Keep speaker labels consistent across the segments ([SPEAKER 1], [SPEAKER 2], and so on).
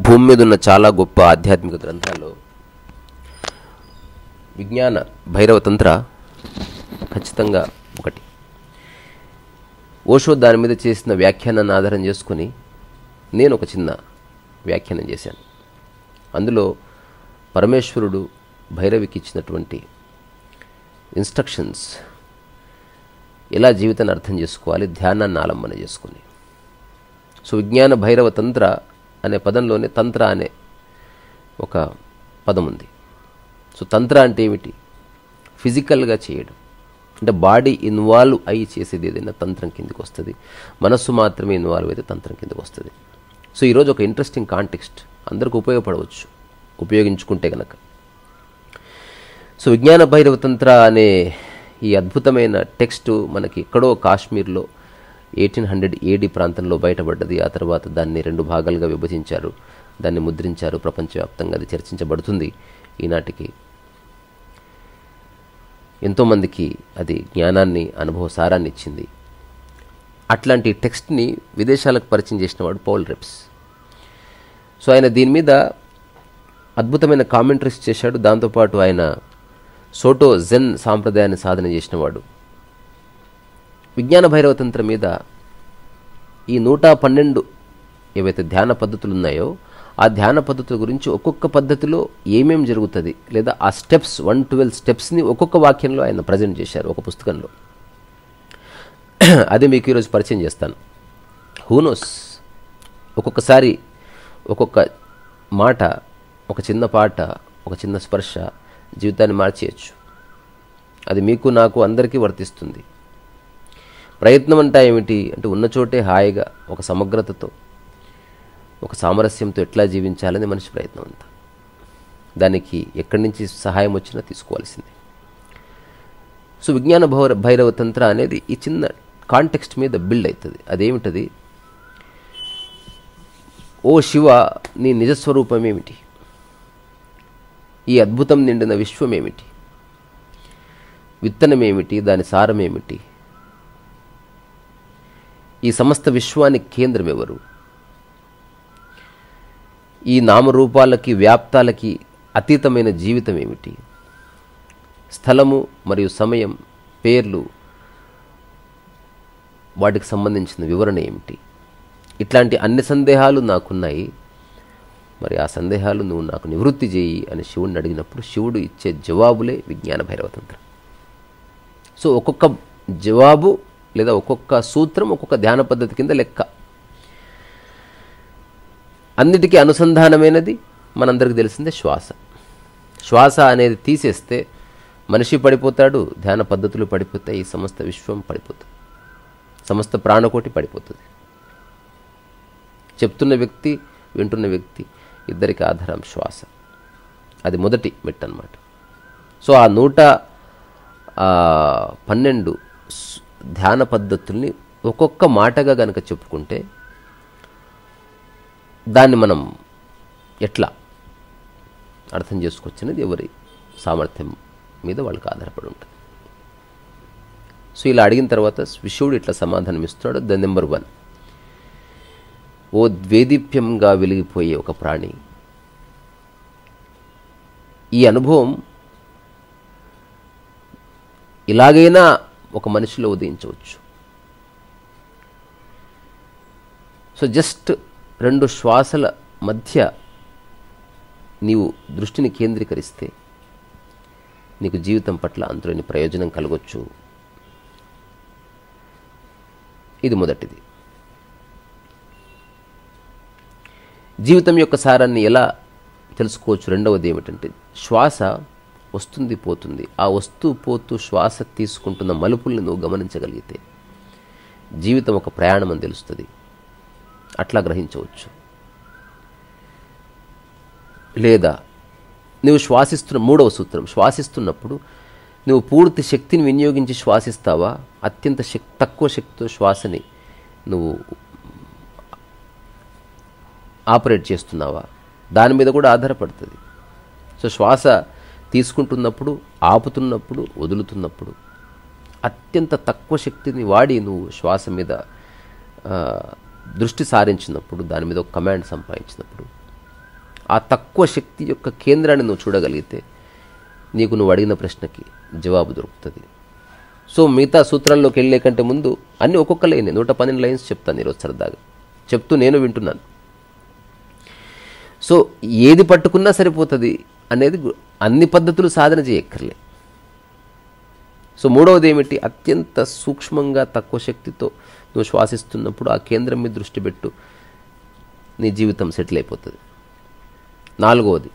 [SPEAKER 1] భూమి మీద ఉన్న చాలా గొప్ప ఆధ్యాత్మిక గ్రంథాల్లో విజ్ఞాన భైరవ తంత్ర ఖచ్చితంగా ఒకటి. ఓషో దాని మీద చేసిన వ్యాఖ్యానాన్ని ఆధారం చేసుకుని నేను ఒక చిన్న వ్యాఖ్యానం చేశాను. అందులో పరమేశ్వరుడు భైరవికి ఇచ్చినటువంటి ఇన్స్ట్రక్షన్స్, ఎలా జీవితాన్ని అర్థం చేసుకోవాలి, ధ్యానాన్ని ఆలంబన చేసుకుని. సో విజ్ఞాన భైరవ తంత్ర అనే పదంలోనే తంత్ర అనే ఒక పదం ఉంది. సో తంత్ర అంటే ఏమిటి? ఫిజికల్గా చేయడం, అంటే బాడీ ఇన్వాల్వ్ అయ్యి చేసేది ఏదైనా తంత్రం కిందకి వస్తుంది. మనస్సు మాత్రమే ఇన్వాల్వ్ అయితే తంత్రం కిందకి వస్తుంది. సో ఈరోజు ఒక ఇంట్రెస్టింగ్ కాంటెక్స్ట్ అందరికి ఉపయోగపడవచ్చు ఉపయోగించుకుంటే కనుక. సో విజ్ఞాన భైరవ తంత్ర అనే ఈ అద్భుతమైన టెక్స్ట్ మనకి ఎక్కడో కాశ్మీర్లో 1800 AD ప్రాంతంలో బయటపడ్డది. ఆ తర్వాత దాన్ని 2 భాగాలుగా విభజించారు, దాన్ని ముద్రించారు. ప్రపంచవ్యాప్తంగా అది చర్చించబడుతుంది. ఈనాటికి ఎంతోమందికి అది జ్ఞానాన్ని, అనుభవ సారాన్ని ఇచ్చింది. అట్లాంటి టెక్స్ట్ని విదేశాలకు పరిచయం చేసిన వాడు పౌల్ రెప్స్. సో ఆయన దీని మీద అద్భుతమైన కామెంటరీస్ చేశాడు. దాంతోపాటు ఆయన సోటో జెన్ సాంప్రదాయాన్ని సాధన చేసినవాడు. విజ్ఞాన భైరవ తంత్ర మీద ఈ 112 ఏవైతే ధ్యాన పద్ధతులు ఉన్నాయో ఆ ధ్యాన పద్ధతుల గురించి ఒక్కొక్క పద్ధతిలో ఏమేం జరుగుతుంది, లేదా ఆ స్టెప్స్ 112 స్టెప్స్ని ఒక్కొక్క వాక్యంలో ఆయన ప్రజెంట్ చేశారు ఒక పుస్తకంలో. అది మీకు ఈరోజు పరిచయం చేస్తాను. హూనోస్, ఒక్కొక్కసారి ఒక్కొక్క మాట, ఒక చిన్న పాట, ఒక చిన్న స్పర్శ జీవితాన్ని మార్చేయచ్చు. అది మీకు, నాకు, అందరికీ వర్తిస్తుంది. ప్రయత్నం అంటే ఏమిటి అంటే ఉన్న చోటే హాయిగా ఒక సమగ్రతతో, ఒక సామరస్యంతో ఎట్లా జీవించాలని మనిషి ప్రయత్నం అంతా. దానికి ఎక్కడి నుంచి సహాయం వచ్చినా తీసుకోవాల్సిందే. సో విజ్ఞాన భైరవ తంత్ర అనేది ఈ చిన్న కాంటెక్స్ట్ మీద బిల్డ్ అవుతుంది. అదేమిటది? ఓ శివ, నీ నిజస్వరూపం ఏమిటి? ఈ అద్భుతం నిండిన విశ్వం ఏమిటి? విత్తనం ఏమిటి? దాని సారం ఏమిటి? ఈ సమస్త విశ్వానికి కేంద్రం ఎవరు? ఈ నామరూపాలకి, వ్యాప్తాలకి అతీతమైన జీవితం ఏమిటి? స్థలము మరియు సమయం, పేర్లు, వాటికి సంబంధించిన వివరణ ఏమిటి? ఇట్లాంటి అన్ని సందేహాలు నాకున్నాయి. మరి ఆ సందేహాలు నువ్వు నాకు నివృత్తి చేయి అని శివుడిని అడిగినప్పుడు శివుడు ఇచ్చే జవాబులే విజ్ఞాన భైరవ తంత్రం. సో ఒక్కొక్క జవాబు లేదా ఒక్కొక్క సూత్రం ఒక్కొక్క ధ్యాన పద్ధతి కింద లెక్క. అన్నిటికీ అనుసంధానమైనది మనందరికీ తెలిసిందే శ్వాస. శ్వాస అనేది తీసేస్తే మనిషి పడిపోతాడు, ధ్యాన పద్ధతులు పడిపోతాయి, ఈ సమస్త విశ్వం పడిపోతుంది, సమస్త ప్రాణకోటి పడిపోతుంది. చెప్తున్న వ్యక్తి, వింటున్న వ్యక్తి ఇద్దరికి ఆధారం శ్వాస. అది మొదటి మెట్టు అన్నమాట. సో ఆ 112 ధ్యాన పద్ధతుల్ని ఒక్కొక్క మాటగా గనక చెప్పుకుంటే దాన్ని మనం ఎట్లా అర్థం చేసుకోవచ్చనేది ఎవరి సామర్థ్యం మీద వాళ్ళకి ఆధారపడి ఉంటుంది. సో ఇలా అడిగిన తర్వాత శివుడు ఇట్లా సమాధానం ఇస్తున్నాడు. ద నెంబర్ 1, ఓ ద్వేదీప్యంగా వెలిగిపోయే ఒక ప్రాణి, ఈ అనుభవం ఇలాగైనా ఒక మనిషిలో ఉదయించవచ్చు. సో జస్ట్ 2 శ్వాసల మధ్య నీవు దృష్టిని కేంద్రీకరిస్తే నీకు జీవితం పట్ల అంతులేని ప్రయోజనం కలగొచ్చు. ఇది మొదటిది. జీవితం యొక్క సారాన్ని ఎలా తెలుసుకోవచ్చు? రెండవది ఏమిటంటే శ్వాస వస్తుంది పోతుంది. ఆ వస్తూ పోతూ శ్వాస తీసుకుంటున్న మలుపుల్ని నువ్వు గమనించగలిగితే జీవితం ఒక ప్రయాణం అని తెలుస్తుంది. అట్లా గ్రహించవచ్చు. లేదా నువ్వు శ్వాసిస్తున్న మూడవ సూత్రం, శ్వాసిస్తున్నప్పుడు నువ్వు పూర్తి శక్తిని వినియోగించి శ్వాసిస్తావా, అత్యంత తక్కువ శక్తితో శ్వాసని నువ్వు ఆపరేట్ చేస్తున్నావా, దాని మీద కూడా ఆధారపడుతుంది. సో శ్వాస తీసుకుంటున్నప్పుడు, ఆపుతున్నప్పుడు, వదులుతున్నప్పుడు అత్యంత తక్కువ శక్తిని వాడి నువ్వు శ్వాస మీద దృష్టి సారించినప్పుడు, దాని మీద ఒక కమాండ్ సంపాదించినప్పుడు, ఆ తక్కువ శక్తి యొక్క కేంద్రాన్ని నువ్వు చూడగలిగితే నీకు నువ్వు అడిగిన ప్రశ్నకి జవాబు దొరుకుతుంది. సో మిగతా సూత్రాల్లోకి వెళ్ళే కంటే ముందు అన్నీ ఒక్కొక్క లైన్ 112 లైన్స్ చెప్తాను ఈరోజు సరదాగా చెప్తూ నేను వింటున్నాను. సో ఏది పట్టుకున్నా సరిపోతుంది అనేది అన్ని పద్ధతులు సాధన చేయక్కర్లే. సో మూడవది ఏమిటి? అత్యంత సూక్ష్మంగా తక్కువ శక్తితో నువ్వు శ్వాసిస్తున్నప్పుడు ఆ కేంద్రం మీద దృష్టి పెట్టు, నీ జీవితం సెటిల్ అయిపోతుంది. నాలుగవది,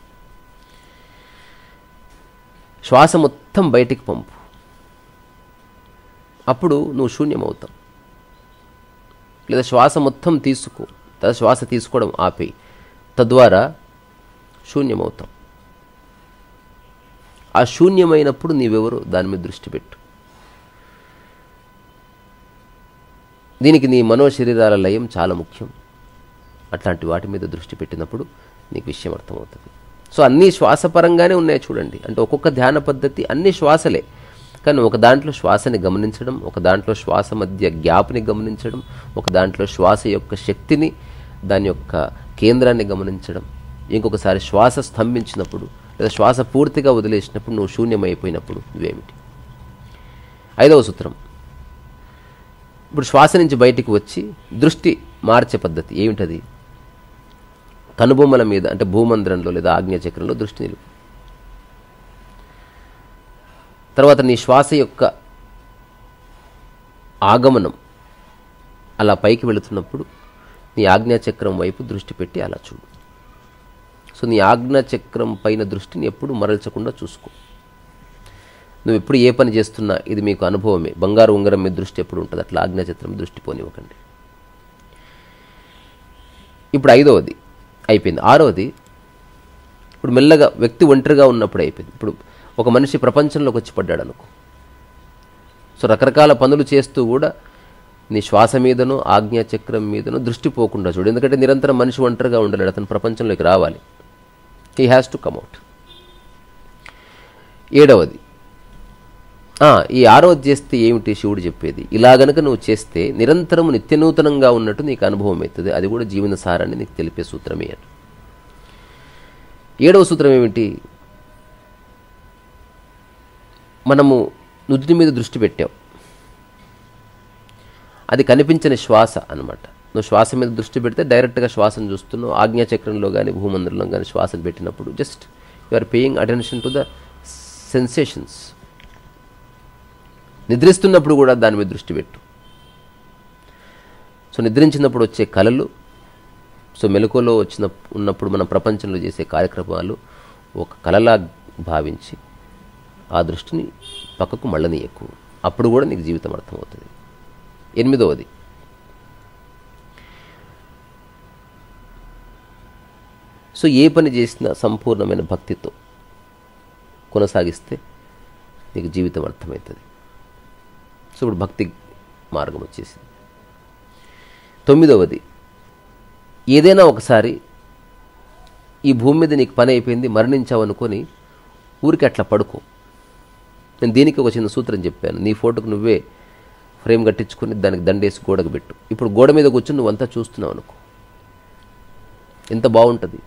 [SPEAKER 1] శ్వాస మొత్తం బయటికి పంపు, అప్పుడు నువ్వు శూన్యమవుతావు. లేదా శ్వాస మొత్తం తీసుకో, శ్వాస తీసుకోవడం ఆపేయి, తద్వారా శూన్యమవుతావు. ఆ శూన్యమైనప్పుడు నీవెవరో దాని మీద దృష్టి పెట్టు. దీనికి నీ మనోశరీరాల లయం చాలా ముఖ్యం. అట్లాంటి వాటి మీద దృష్టి పెట్టినప్పుడు నీకు విషయం అర్థమవుతుంది. సో అన్నీ శ్వాసపరంగానే ఉన్నాయి చూడండి. అంటే ఒక్కొక్క ధ్యాన పద్ధతి అన్ని శ్వాసలే, కానీ ఒక దాంట్లో శ్వాసని గమనించడం, ఒక దాంట్లో శ్వాస మధ్య గ్యాప్ని గమనించడం, ఒక దాంట్లో శ్వాస యొక్క శక్తిని, దాని యొక్క కేంద్రాన్ని గమనించడం, ఇంకొకసారి శ్వాస స్తంభించినప్పుడు లేదా శ్వాస పూర్తిగా వదిలేసినప్పుడు నువ్వు శూన్యమైపోయినప్పుడు నువ్వేమిటి. ఐదవ సూత్రం, ఇప్పుడు శ్వాస నుంచి బయటికి వచ్చి దృష్టి మార్చే పద్ధతి ఏమిటది? కనుబొమ్మల మీద అంటే భూమంద్రంలో లేదా ఆజ్ఞాచక్రంలో దృష్టి నిలుపు. తర్వాత నీ శ్వాస యొక్క ఆగమనం అలా పైకి వెళుతున్నప్పుడు నీ ఆజ్ఞాచక్రం వైపు దృష్టి పెట్టి అలా చూడు. సో నీ ఆజ్ఞాచక్రం పైన దృష్టిని ఎప్పుడు మరల్చకుండా చూసుకో. నువ్వు ఎప్పుడు ఏ పని చేస్తున్నా ఇది మీకు అనుభవమే. బంగారు ఉంగరం మీద దృష్టి ఎప్పుడు ఉంటుంది, అట్లా ఆజ్ఞాచక్రం దృష్టి పోనివ్వకండి. ఇప్పుడు ఐదవది అయిపోయింది. ఆరవది, ఇప్పుడు మెల్లగా వ్యక్తి ఒంటరిగా ఉన్నప్పుడు అయిపోయింది. ఇప్పుడు ఒక మనిషి ప్రపంచంలోకి వచ్చి పడ్డాడు అనుకో. సో రకరకాల పనులు చేస్తూ కూడా నీ శ్వాస మీదనో ఆజ్ఞాచక్రం మీదనో దృష్టి పోకుండా చూడు. ఎందుకంటే నిరంతరం మనిషి ఒంటరిగా ఉండలేడు, అతను ప్రపంచంలోకి రావాలి. He has to come out. ఏడవది, ఈ ఆరోధ చేస్తే ఏమిటి శివుడు చెప్పేది? ఇలా గనక నువ్వు చేస్తే నిరంతరము నిత్యనూతనంగా ఉన్నట్టు నీకు అనుభవం అవుతుంది. అది కూడా జీవన సారాన్ని నీకు తెలిపే సూత్రమే అని. ఏడవ సూత్రం ఏమిటి? మనము నుదుటి మీద దృష్టి పెట్టావు, అది కనిపించని శ్వాస అన్నమాట. నువ్వు శ్వాస మీద దృష్టి పెడితే డైరెక్ట్గా శ్వాసను చూస్తున్నావు. ఆజ్ఞాచక్రంలో కానీ భూమండలంలో కానీ శ్వాసను పెట్టినప్పుడు just you are paying attention to the sensations. నిద్రిస్తున్నప్పుడు కూడా దాని మీద దృష్టి పెట్టు. సో నిద్రించినప్పుడు వచ్చే కలలు, సో మెలకువలో ఉన్నప్పుడు మనం ప్రపంచంలో చేసే కార్యక్రమాలు ఒక కలలా భావించి ఆ దృష్టిని పక్కకు మళ్ళనీయకు. అప్పుడు కూడా నీకు జీవితం అర్థమవుతుంది. ఎనిమిదవది, సో ఏ పని చేసినా సంపూర్ణమైన భక్తితో కొనసాగిస్తే నీకు జీవితం అర్థమవుతుంది. సో ఇప్పుడు భక్తి మార్గం వచ్చేసింది. తొమ్మిదవది, ఏదైనా ఒకసారి ఈ భూమి మీద నీకు పని అయిపోయింది, మరణించావు అనుకొని ఊరికి అట్లా పడుకో. నేను దీనికి ఒక చిన్న సూత్రం చెప్పాను. నీ ఫోటోకు నువ్వే ఫ్రేమ్ కట్టించుకొని దానికి దండేసి గోడకు పెట్టు. ఇప్పుడు గోడ మీద కూర్చొని నువ్వంతా చూస్తున్నావు అనుకో, ఎంత బాగుంటుంది.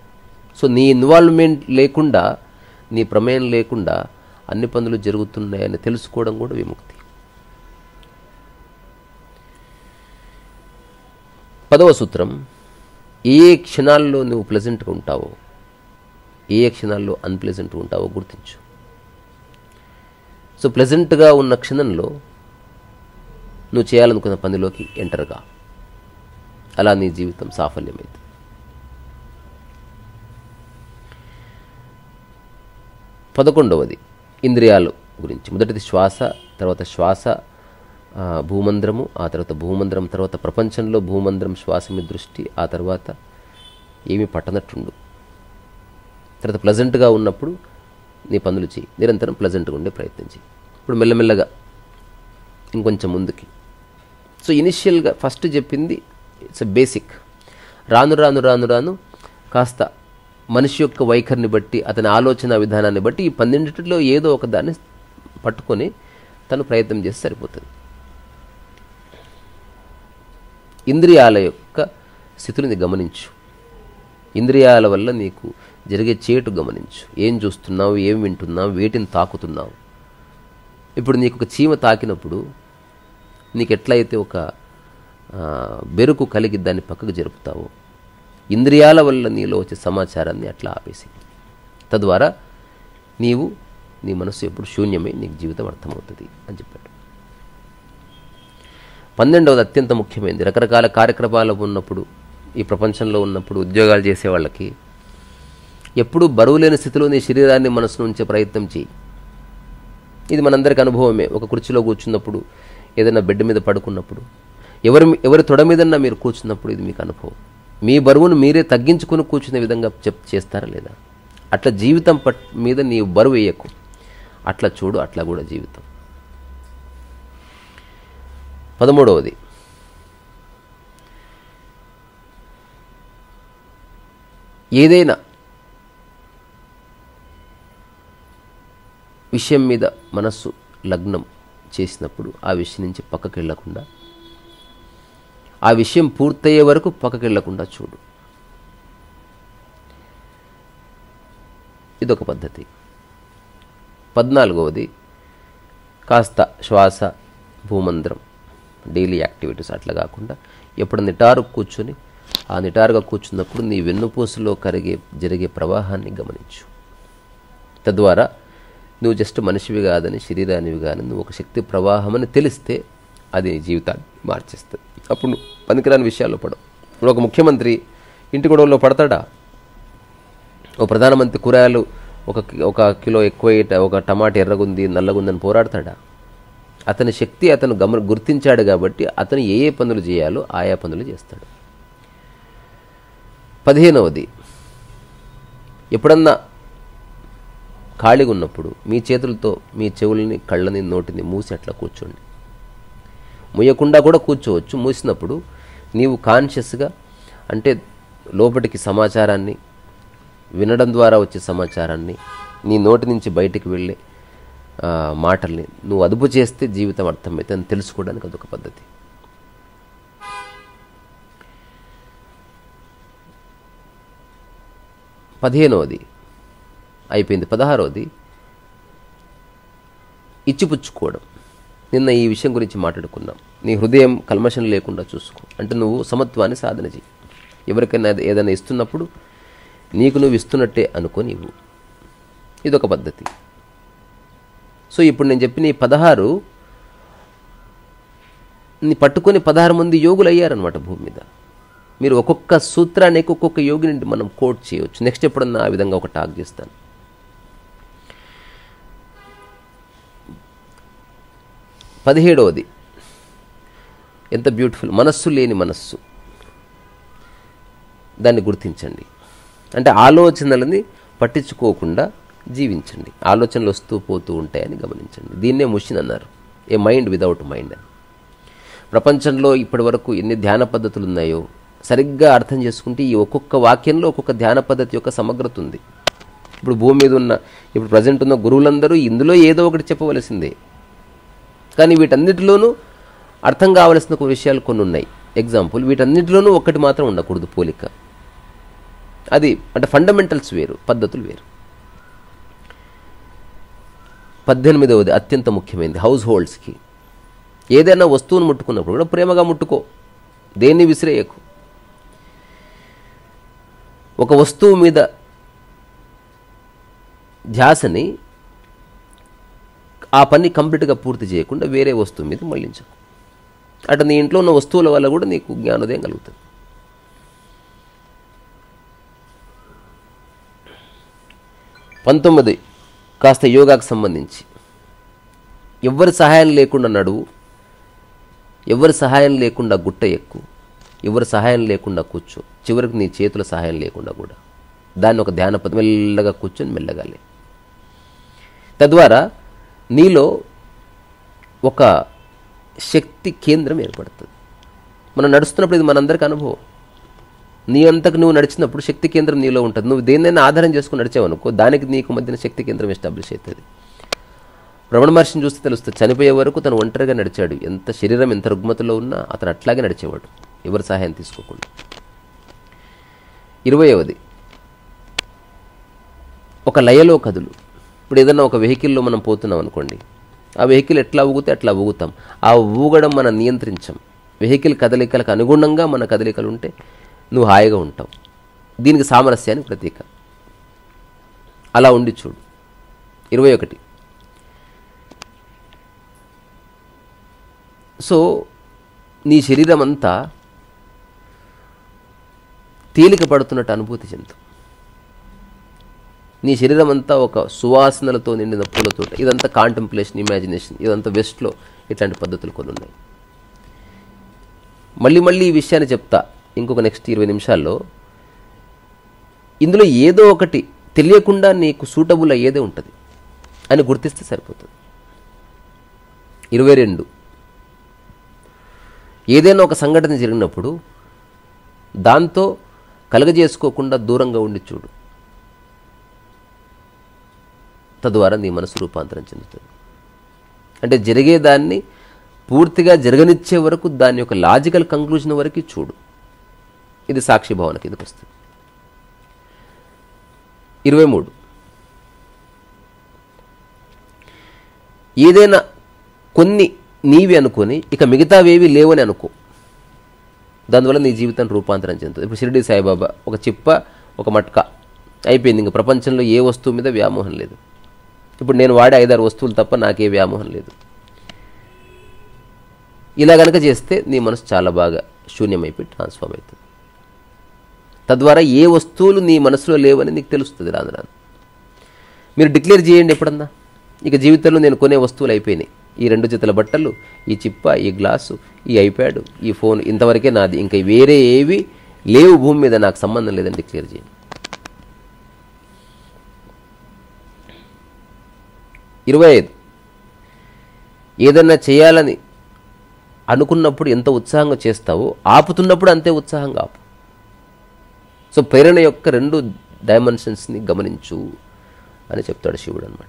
[SPEAKER 1] సో నీ ఇన్వాల్వ్మెంట్ లేకుండా, నీ ప్రమేయం లేకుండా అన్ని పనులు జరుగుతున్నాయని తెలుసుకోవడం కూడా విముక్తి. 10వ సూత్రం, ఏ క్షణాల్లో నువ్వు ప్లెజెంట్గా ఉంటావో, ఏ క్షణాల్లో అన్ప్లెజెంట్గా ఉంటావో గుర్తించు. సో ప్లెజెంట్గా ఉన్న క్షణంలో నువ్వు చేయాలనుకున్న పనిలోకి ఎంటర్గా, అలా నీ జీవితం సాఫల్యమైంది. 11వది ఇంద్రియాలు గురించి. మొదటిది శ్వాస, తర్వాత శ్వాస భూమంద్రము, ఆ తర్వాత భూమంద్రం తర్వాత ప్రపంచంలో భూమంద్రం శ్వాస మీద దృష్టి, ఆ తర్వాత ఏమీ పట్టనట్టుండు. తర్వాత ప్లెజెంట్గా ఉన్నప్పుడు నీ పనులు చేయి, నిరంతరం ప్లెజెంట్గా ఉండే ప్రయత్నం చేయి. ఇప్పుడు మెల్లమెల్లగా ఇంకొంచెం ముందుకి. సో ఇనిషియల్గా ఫస్ట్ చెప్పింది ఇట్స్ ఎ బేసిక్. రాను రాను రాను రాను కాస్త మనిషి యొక్క వైఖరిని బట్టి, అతని ఆలోచన విధానాన్ని బట్టి ఈ 12లో ఏదో ఒక దాన్ని పట్టుకొని తను ప్రయత్నం చేస్తే సరిపోతుంది. ఇంద్రియాల యొక్క స్థితులని గమనించు. ఇంద్రియాల వల్ల నీకు జరిగే చేటు గమనించు. ఏం చూస్తున్నావు, ఏం వింటున్నావు, వేటిని తాకుతున్నావు. ఇప్పుడు నీకు ఒక చీమ తాకినప్పుడు నీకు ఎట్లయితే ఒక బెరుకు కలిగి దాన్ని పక్కకు జరుపుతావో, ఇంద్రియాల వల్ల నీలో వచ్చే సమాచారాన్ని అట్లా ఆపేసి, తద్వారా నీ మనసు ఎప్పుడు శూన్యమై నీకు జీవితం అర్థమవుతుంది అని చెప్పాడు. 12వది అత్యంత ముఖ్యమైనది. రకరకాల కార్యక్రమాలు ఉన్నప్పుడు, ఈ ప్రపంచంలో ఉన్నప్పుడు, ఉద్యోగాలు చేసే వాళ్ళకి ఎప్పుడూ బరువు లేని స్థితిలో నీ శరీరాన్ని మనసును ఉంచే ప్రయత్నం చేయి. ఇది మనందరికి అనుభవమే. ఒక కుర్చీలో కూర్చున్నప్పుడు, ఏదైనా బెడ్ మీద పడుకున్నప్పుడు, ఎవరి తొడ మీదన్నా మీరు కూర్చున్నప్పుడు ఇది మీకు అనుభవం. మీ బరువును మీరే తగ్గించుకుని కూర్చునే విధంగా చేస్తారా లేదా? అట్లా జీవితం మీద నీ బరువు వేయకు. అట్లా చూడు, అట్లా కూడా జీవితం. 13వది, ఏదైనా విషయం మీద మనస్సు లగ్నం చేసినప్పుడు ఆ విషయం నుంచి పక్కకి వెళ్లకుండా, ఆ విషయం పూర్తయ్యే వరకు పక్కకి వెళ్లకుండా చూడు. ఇదొక పద్ధతి. 14వది, కాస్త శ్వాస, భూమంత్రం, డైలీ యాక్టివిటీస్ అట్లా కాకుండా ఎప్పుడు నిటారు కూర్చొని, ఆ నిటారుగా కూర్చున్నప్పుడు నీ వెన్నుపూసలో జరిగే ప్రవాహాన్ని గమనించు. తద్వారా నువ్వు జస్ట్ మనిషివి కాదని, శరీరానివి కాదని, నువ్వు ఒక శక్తి ప్రవాహం అని తెలిస్తే అది నీ జీవితాన్ని మార్చేస్తుంది. అప్పుడు నువ్వు పనికిరాని విషయాల్లో పడవు. ఇప్పుడు ఒక ముఖ్యమంత్రి ఇంటి గొడవల్లో పడతాడా? ఒక ప్రధానమంత్రి కూరగాయలు ఒక కిలో ఎక్కువ, ఒక టమాటా ఎర్రగుంది, నల్లగుందని పోరాడతాడా? అతని శక్తి అతను గుర్తించాడు కాబట్టి అతను ఏ పనులు చేయాలో ఆయా పనులు చేస్తాడు. 15వది, ఎప్పుడన్నా ఖాళీగా ఉన్నప్పుడు మీ చేతులతో మీ చెవులని, కళ్ళని, నోటిని మూసి అట్లా కూర్చోండి. మూయకుండా కూడా కూర్చోవచ్చు. మూసినప్పుడు నీవు కాన్షియస్గా, అంటే లోపలికి సమాచారాన్ని వినడం ద్వారా వచ్చే సమాచారాన్ని, నీ నోటి నుంచి బయటికి వెళ్ళే మాటల్ని నువ్వు అదుపు చేస్తే జీవితం అర్థమైతే అని తెలుసుకోవడానికి అదొక పద్ధతి. పదిహేనవది అయిపోయింది. 16వది, ఇచ్చిపుచ్చుకోవడం. నిన్న ఈ విషయం గురించి మాట్లాడుకున్నాం. నీ హృదయం కల్మషం లేకుండా చూసుకో. అంటే నువ్వు సమత్వాన్ని సాధన చేయి. ఎవరికైనా ఏదైనా ఇస్తున్నప్పుడు నీకు నువ్వు ఇస్తున్నట్టే అనుకొని ఇవ్వు. ఇదొక పద్ధతి. సో ఇప్పుడు నేను చెప్పిన ఈ 16 ని పట్టుకొని 16 మంది యోగులు అయ్యారనమాట భూమి మీద. మీరు ఒక్కొక్క సూత్రానికి ఒక్కొక్క యోగిని మనం కోట్ చేయవచ్చు. నెక్స్ట్ ఎప్పుడన్నా ఆ విధంగా ఒక టాక్ చేస్తాను. 17వది ఎంత బ్యూటిఫుల్, మనస్సు లేని మనస్సు. దాన్ని గుర్తించండి. అంటే ఆలోచనలని పట్టించుకోకుండా జీవించండి. ఆలోచనలు వస్తూ పోతూ ఉంటాయని గమనించండి. దీన్నే ముషిన్ అన్నారు, ఏ మైండ్ విదౌట్ మైండ్ అని. ప్రపంచంలో ఇప్పటి వరకు ఎన్ని ధ్యాన పద్ధతులు ఉన్నాయో సరిగ్గా అర్థం చేసుకుంటే ఈ ఒక్కొక్క వాక్యంలో ఒక్కొక్క ధ్యాన పద్ధతి యొక్క సమగ్రత ఉంది. ఇప్పుడు భూమి మీద ఇప్పుడు ప్రజెంట్ ఉన్న గురువులందరూ ఇందులో ఏదో ఒకటి చెప్పవలసిందే. కానీ వీటన్నిటిలోనూ అర్థం కావలసిన విషయాలు కొన్ని ఉన్నాయి. ఎగ్జాంపుల్, వీటన్నిటిలోనూ ఒక్కటి మాత్రం ఉండకూడదు, పోలిక. అది అంటే ఫండమెంటల్స్ వేరు, పద్ధతులు వేరు. 18వది అత్యంత ముఖ్యమైనది, హౌస్ హోల్డ్స్కి. ఏదైనా వస్తువును ముట్టుకున్నప్పుడు కూడా ప్రేమగా ముట్టుకో, దేన్ని విసిరేయకు. ఒక వస్తువు మీద ధ్యాసని, ఆ పని కంప్లీట్గా పూర్తి చేయకుండా వేరే వస్తువు మీద మళ్ళించకు. అటు నీ ఇంట్లో ఉన్న వస్తువుల వల్ల కూడా నీకు జ్ఞానోదయం కలుగుతుంది. పంతొమ్మిది కాస్త యోగాకు సంబంధించి. ఎవరి సహాయం లేకుండా నడువు, ఎవరి సహాయం లేకుండా గుట్ట ఎక్కు, ఎవరి సహాయం లేకుండా కూర్చో, చివరికి నీ చేతుల సహాయం లేకుండా కూడా. దాన్ని ఒక ధ్యాన పద్ధతి, మెల్లగా కూర్చొని మెల్లగాలి. తద్వారా నీలో ఒక శక్తి కేంద్రం ఏర్పడుతుంది. మనం నడుస్తున్నప్పుడు ఇది మనందరికీ అనుభవం. నీ అంతకు నువ్వు నడిచినప్పుడు శక్తి కేంద్రం నీలో ఉంటుంది. నువ్వు దేన్నైనా ఆధారం చేసుకుని నడిచావనుకో, దానికి నీకు మధ్యన శక్తి కేంద్రం ఎస్టాబ్లిష్ అవుతుంది. రమణ మహర్షిని చూస్తే తెలుస్తుంది, చనిపోయే వరకు తను ఒంటరిగా నడిచాడు. ఎంత శరీరం ఎంత రుగ్మతలో ఉన్నా అతను అట్లాగే నడిచేవాడు, ఎవరి సహాయం తీసుకోకుండా. 20వది, ఒక లయలో కదులు. ఇప్పుడు ఏదన్నా ఒక వెహికల్లో మనం పోతున్నాం అనుకోండి, ఆ వెహికల్ ఎట్లా ఊగితే అట్లా ఊగుతాం. ఆ ఊగడం మనం నియంత్రించాం. వెహికల్ కదలికలకు అనుగుణంగా మన కదలికలు ఉంటే నువ్వు హాయిగా ఉంటావు. దీనికి సామరస్యానికి ప్రతీక. అలా ఉండి చూడు. 21. సో నీ శరీరం అంతా తేలిక పడుతున్నట్టు అనుభూతి చెందు. నీ శరీరం అంతా ఒక సువాసనలతో నిండిన పూలతోట. ఇదంతా కాంటెంప్లేషన్, ఇమాజినేషన్. ఇదంతా వెస్ట్లో ఇట్లాంటి పద్ధతులు కొన్ని ఉన్నాయి. మళ్ళీ ఈ విషయాన్ని చెప్తా ఇంకొక నెక్స్ట్ 20 నిమిషాల్లో. ఇందులో ఏదో ఒకటి తెలియకుండా నీకు సూటబుల్ అయ్యేదే ఉంటుంది అని గుర్తిస్తే సరిపోతుంది. 22, ఏదైనా ఒక సంఘటన జరిగినప్పుడు దాంతో కలగజేసుకోకుండా దూరంగా ఉండి చూడు. తద్వారా నీ మనసు రూపాంతరం చెందుతుంది. అంటే జరిగేదాన్ని పూర్తిగా జరగనిచ్చే వరకు దాని యొక్క లాజికల్ కంక్లూజన్ వరకు చూడు. ఇది సాక్షి భావన కిందకు వస్తుంది. 23, ఏదైనా కొన్ని నీవి అనుకొని ఇక మిగతావేవి లేవని అనుకో. దానివల్ల నీ జీవితం రూపాంతరం చెందుతుంది. ఇప్పుడు షిరిడి సాయిబాబా ఒక చిప్ప, ఒక మట్క అయిపోయింది. ఇంక ప్రపంచంలో ఏ వస్తువు మీద వ్యామోహం లేదు. ఇప్పుడు నేను వాడే 5-6 వస్తువులు తప్ప నాకే వ్యామోహం లేదు. ఇలా గనక చేస్తే నీ మనసు చాలా బాగా శూన్యమైపోయి ట్రాన్స్ఫార్మ్ అవుతుంది. తద్వారా ఏ వస్తువులు నీ మనసులో లేవని నీకు తెలుస్తుంది రాను రాను. మీరు డిక్లేర్ చేయండి ఎప్పుడన్నా, ఇక జీవితంలో నేను కొనే వస్తువులు అయిపోయినాయి. ఈ 2 జతల బట్టలు, ఈ చిప్ప, ఈ గ్లాసు, ఈ ఐప్యాడ్, ఈ ఫోన్, ఇంతవరకే నాది, ఇంకా వేరే ఏవి లేవు భూమి మీద, నాకు సంబంధం లేదని డిక్లేర్ చేయండి. 25, ఏదన్నా చేయాలని అనుకున్నప్పుడు ఎంత ఉత్సాహంగా చేస్తావో ఆపుతున్నప్పుడు అంతే ఉత్సాహంగా ఆపు. సో ప్రేరణ యొక్క 2 డైమెన్షన్స్ని గమనించు అని చెప్తాడు శివుడు అనమాట.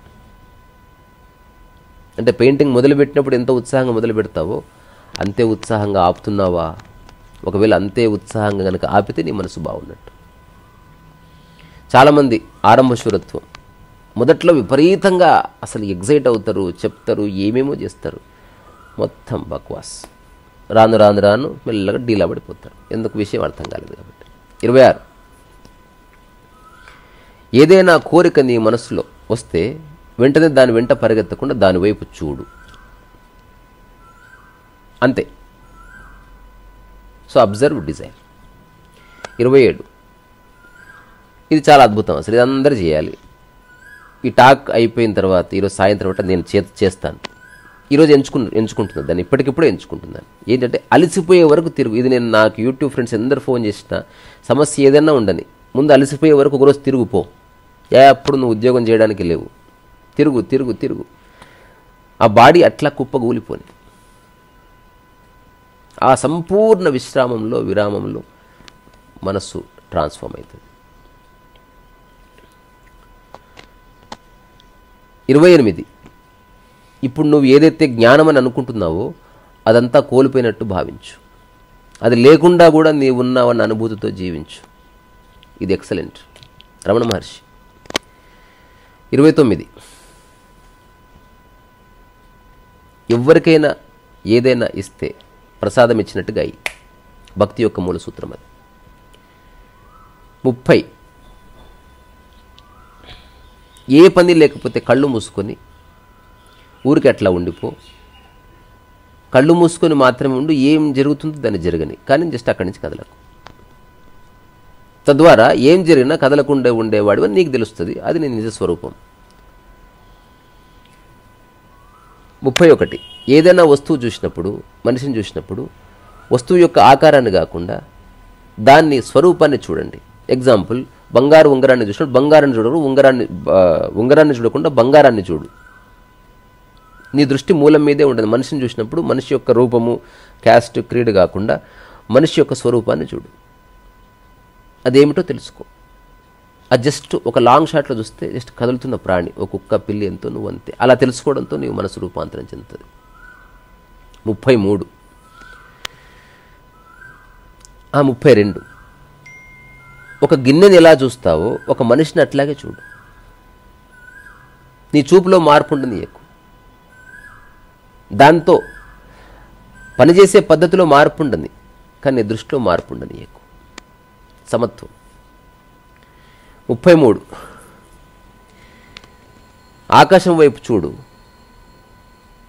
[SPEAKER 1] అంటే పెయింటింగ్ మొదలుపెట్టినప్పుడు ఎంత ఉత్సాహంగా మొదలు పెడతావో అంతే ఉత్సాహంగా ఆపుతున్నావా? ఒకవేళ అంతే ఉత్సాహంగా కనుక ఆపితే నీ మనసు బాగున్నట్టు. చాలామంది ఆరంభశూరత్వం, మొదట్లో విపరీతంగా అసలు ఎగ్జైట్ అవుతారు, చెప్తారు, ఏమేమో చేస్తారు, మొత్తం బక్వాస్. రాను రాను రాను మెల్లగా డీలా పడిపోతారు. ఎందుకు విషయం అర్థం కాలేదు కాబట్టి. 26, ఏదైనా కోరిక నీ మనసులో వస్తే వెంటనే దాని వెంట పరిగెత్తకుండా దాని వైపు చూడు, అంతే. So observe Dzire. 27, ఇది చాలా అద్భుతం. అసలు ఇది అందరూ చేయాలి. ఈ టాక్ అయిపోయిన తర్వాత ఈరోజు సాయంత్రం తర్వాత నేను చేస్తాను. ఈరోజు ఎంచుకుంటున్నాను దాన్ని, ఇప్పటికిప్పుడే ఎంచుకుంటున్నాను. ఏంటంటే అలసిపోయే వరకు తిరుగు. ఇది నేను నాకు యూట్యూబ్ ఫ్రెండ్స్ ఎందరు ఫోన్ చేసినా సమస్య ఏదైనా ఉండని, ముందు అలసిపోయే వరకు ఒకరోజు తిరుగుపో. అప్పుడు నువ్వు ఉద్యోగం చేయడానికి లేవు. తిరుగు తిరుగు తిరుగు. ఆ బాడీ అట్లా కుప్పగూలిపోని. ఆ సంపూర్ణ విరామంలో మనస్సు ట్రాన్స్ఫార్మ్ అవుతుంది. 28, ఇప్పుడు నువ్వు ఏదైతే జ్ఞానం అని అనుకుంటున్నావో అదంతా కోల్పోయినట్టు భావించు. అది లేకుండా కూడా నీవు ఉన్నావన్న అనుభూతితో జీవించు. ఇది ఎక్సలెంట్, రమణ మహర్షి. 29, ఎవరికైనా ఏదైనా ఇస్తే ప్రసాదం ఇచ్చినట్టుగా అయ్యి. భక్తి యొక్క మూల సూత్రం అది. 30, ఏ పని లేకపోతే కళ్ళు మూసుకొని ఊరికి అట్లా ఉండిపో. కళ్ళు మూసుకొని మాత్రమే ఉండు. ఏం జరుగుతుందో దాన్ని జరగని, కానీ జస్ట్ అక్కడి నుంచి కదలకు. తద్వారా ఏం జరిగినా కదలకుండా ఉండేవాడు అని నీకు తెలుస్తుంది. అది నీ నిజస్వరూపం. 31, ఏదైనా వస్తువు చూసినప్పుడు, మనిషిని చూసినప్పుడు వస్తువు యొక్క ఆకారాన్ని కాకుండా దాన్ని స్వరూపాన్ని చూడండి. ఎగ్జాంపుల్, బంగారు ఉంగరాన్ని చూసినప్పుడు బంగారాన్ని చూడరు, ఉంగరాన్ని చూడకుండా బంగారాన్ని చూడు. నీ దృష్టి మూలం మీదే ఉండదు. మనిషిని చూసినప్పుడు మనిషి యొక్క రూపము, క్యాస్ట్, క్రీడ్ కాకుండా మనిషి యొక్క స్వరూపాన్ని చూడు. అదేమిటో తెలుసుకో. అది జస్ట్ ఒక లాంగ్ షాట్లో చూస్తే జస్ట్ కదులుతున్న ప్రాణి, ఒక కుక్క పిల్లి ఎంతో నువ్వు అంతే. అలా తెలుసుకోవడంతో నీవు మనసు రూపాంతరం చెందుతుంది. 33 32 ఒక గిన్నెని ఎలా చూస్తావో ఒక మనిషిని అట్లాగే చూడు. నీ చూపులో మార్పు ఉండని ఎక్కువ, దాంతో పనిచేసే పద్ధతిలో మార్పు ఉండని, కానీ నీ దృష్టిలో మార్పు ఉండని ఎక్కువ. సమత్వం. 33 ఆకాశం వైపు చూడు,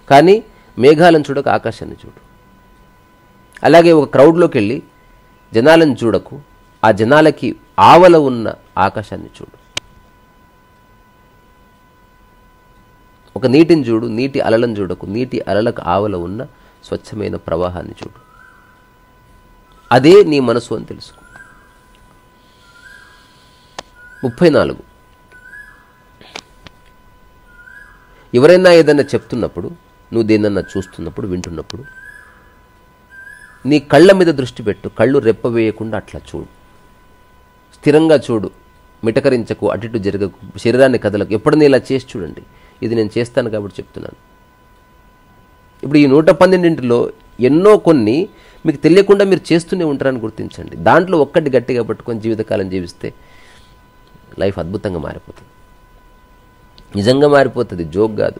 [SPEAKER 1] కానీ మేఘాలను చూడక ఆకాశాన్ని చూడు. అలాగే ఒక క్రౌడ్లోకి వెళ్ళి జనాలను చూడకు, ఆ జనాలకి ఆవల ఉన్న ఆకాశాన్ని చూడు. ఒక నీటిని చూడు, నీటి అలలను చూడకు, నీటి అలలకు ఆవల ఉన్న స్వచ్ఛమైన ప్రవాహాన్ని చూడు. అదే నీ మనసు అని తెలుసుకో. 34 ఎవరైనా ఏదైనా చెప్తున్నప్పుడు, నువ్వు దేన్నన్నా చూస్తున్నప్పుడు, వింటున్నప్పుడు నీ కళ్ళ మీద దృష్టి పెట్టు. కళ్ళు రెప్పవేయకుండా అట్లా చూడు, స్థిరంగా చూడు, మిటకరించకు, అటు ఇటు జరగకు, శరీరాన్ని కదలకు. ఎప్పుడైనా ఇలా చేసి చూడండి. ఇది నేను చేస్తాను కాబట్టి చెప్తున్నాను. ఇప్పుడు ఈ 112లో ఎన్నో కొన్ని మీకు తెలియకుండా మీరు చేస్తూనే ఉంటారని గుర్తించండి. దాంట్లో ఒక్కటి గట్టిగా పట్టుకొని జీవితకాలం జీవిస్తే లైఫ్ అద్భుతంగా మారిపోతుంది, నిజంగా మారిపోతుంది, జోక్ కాదు.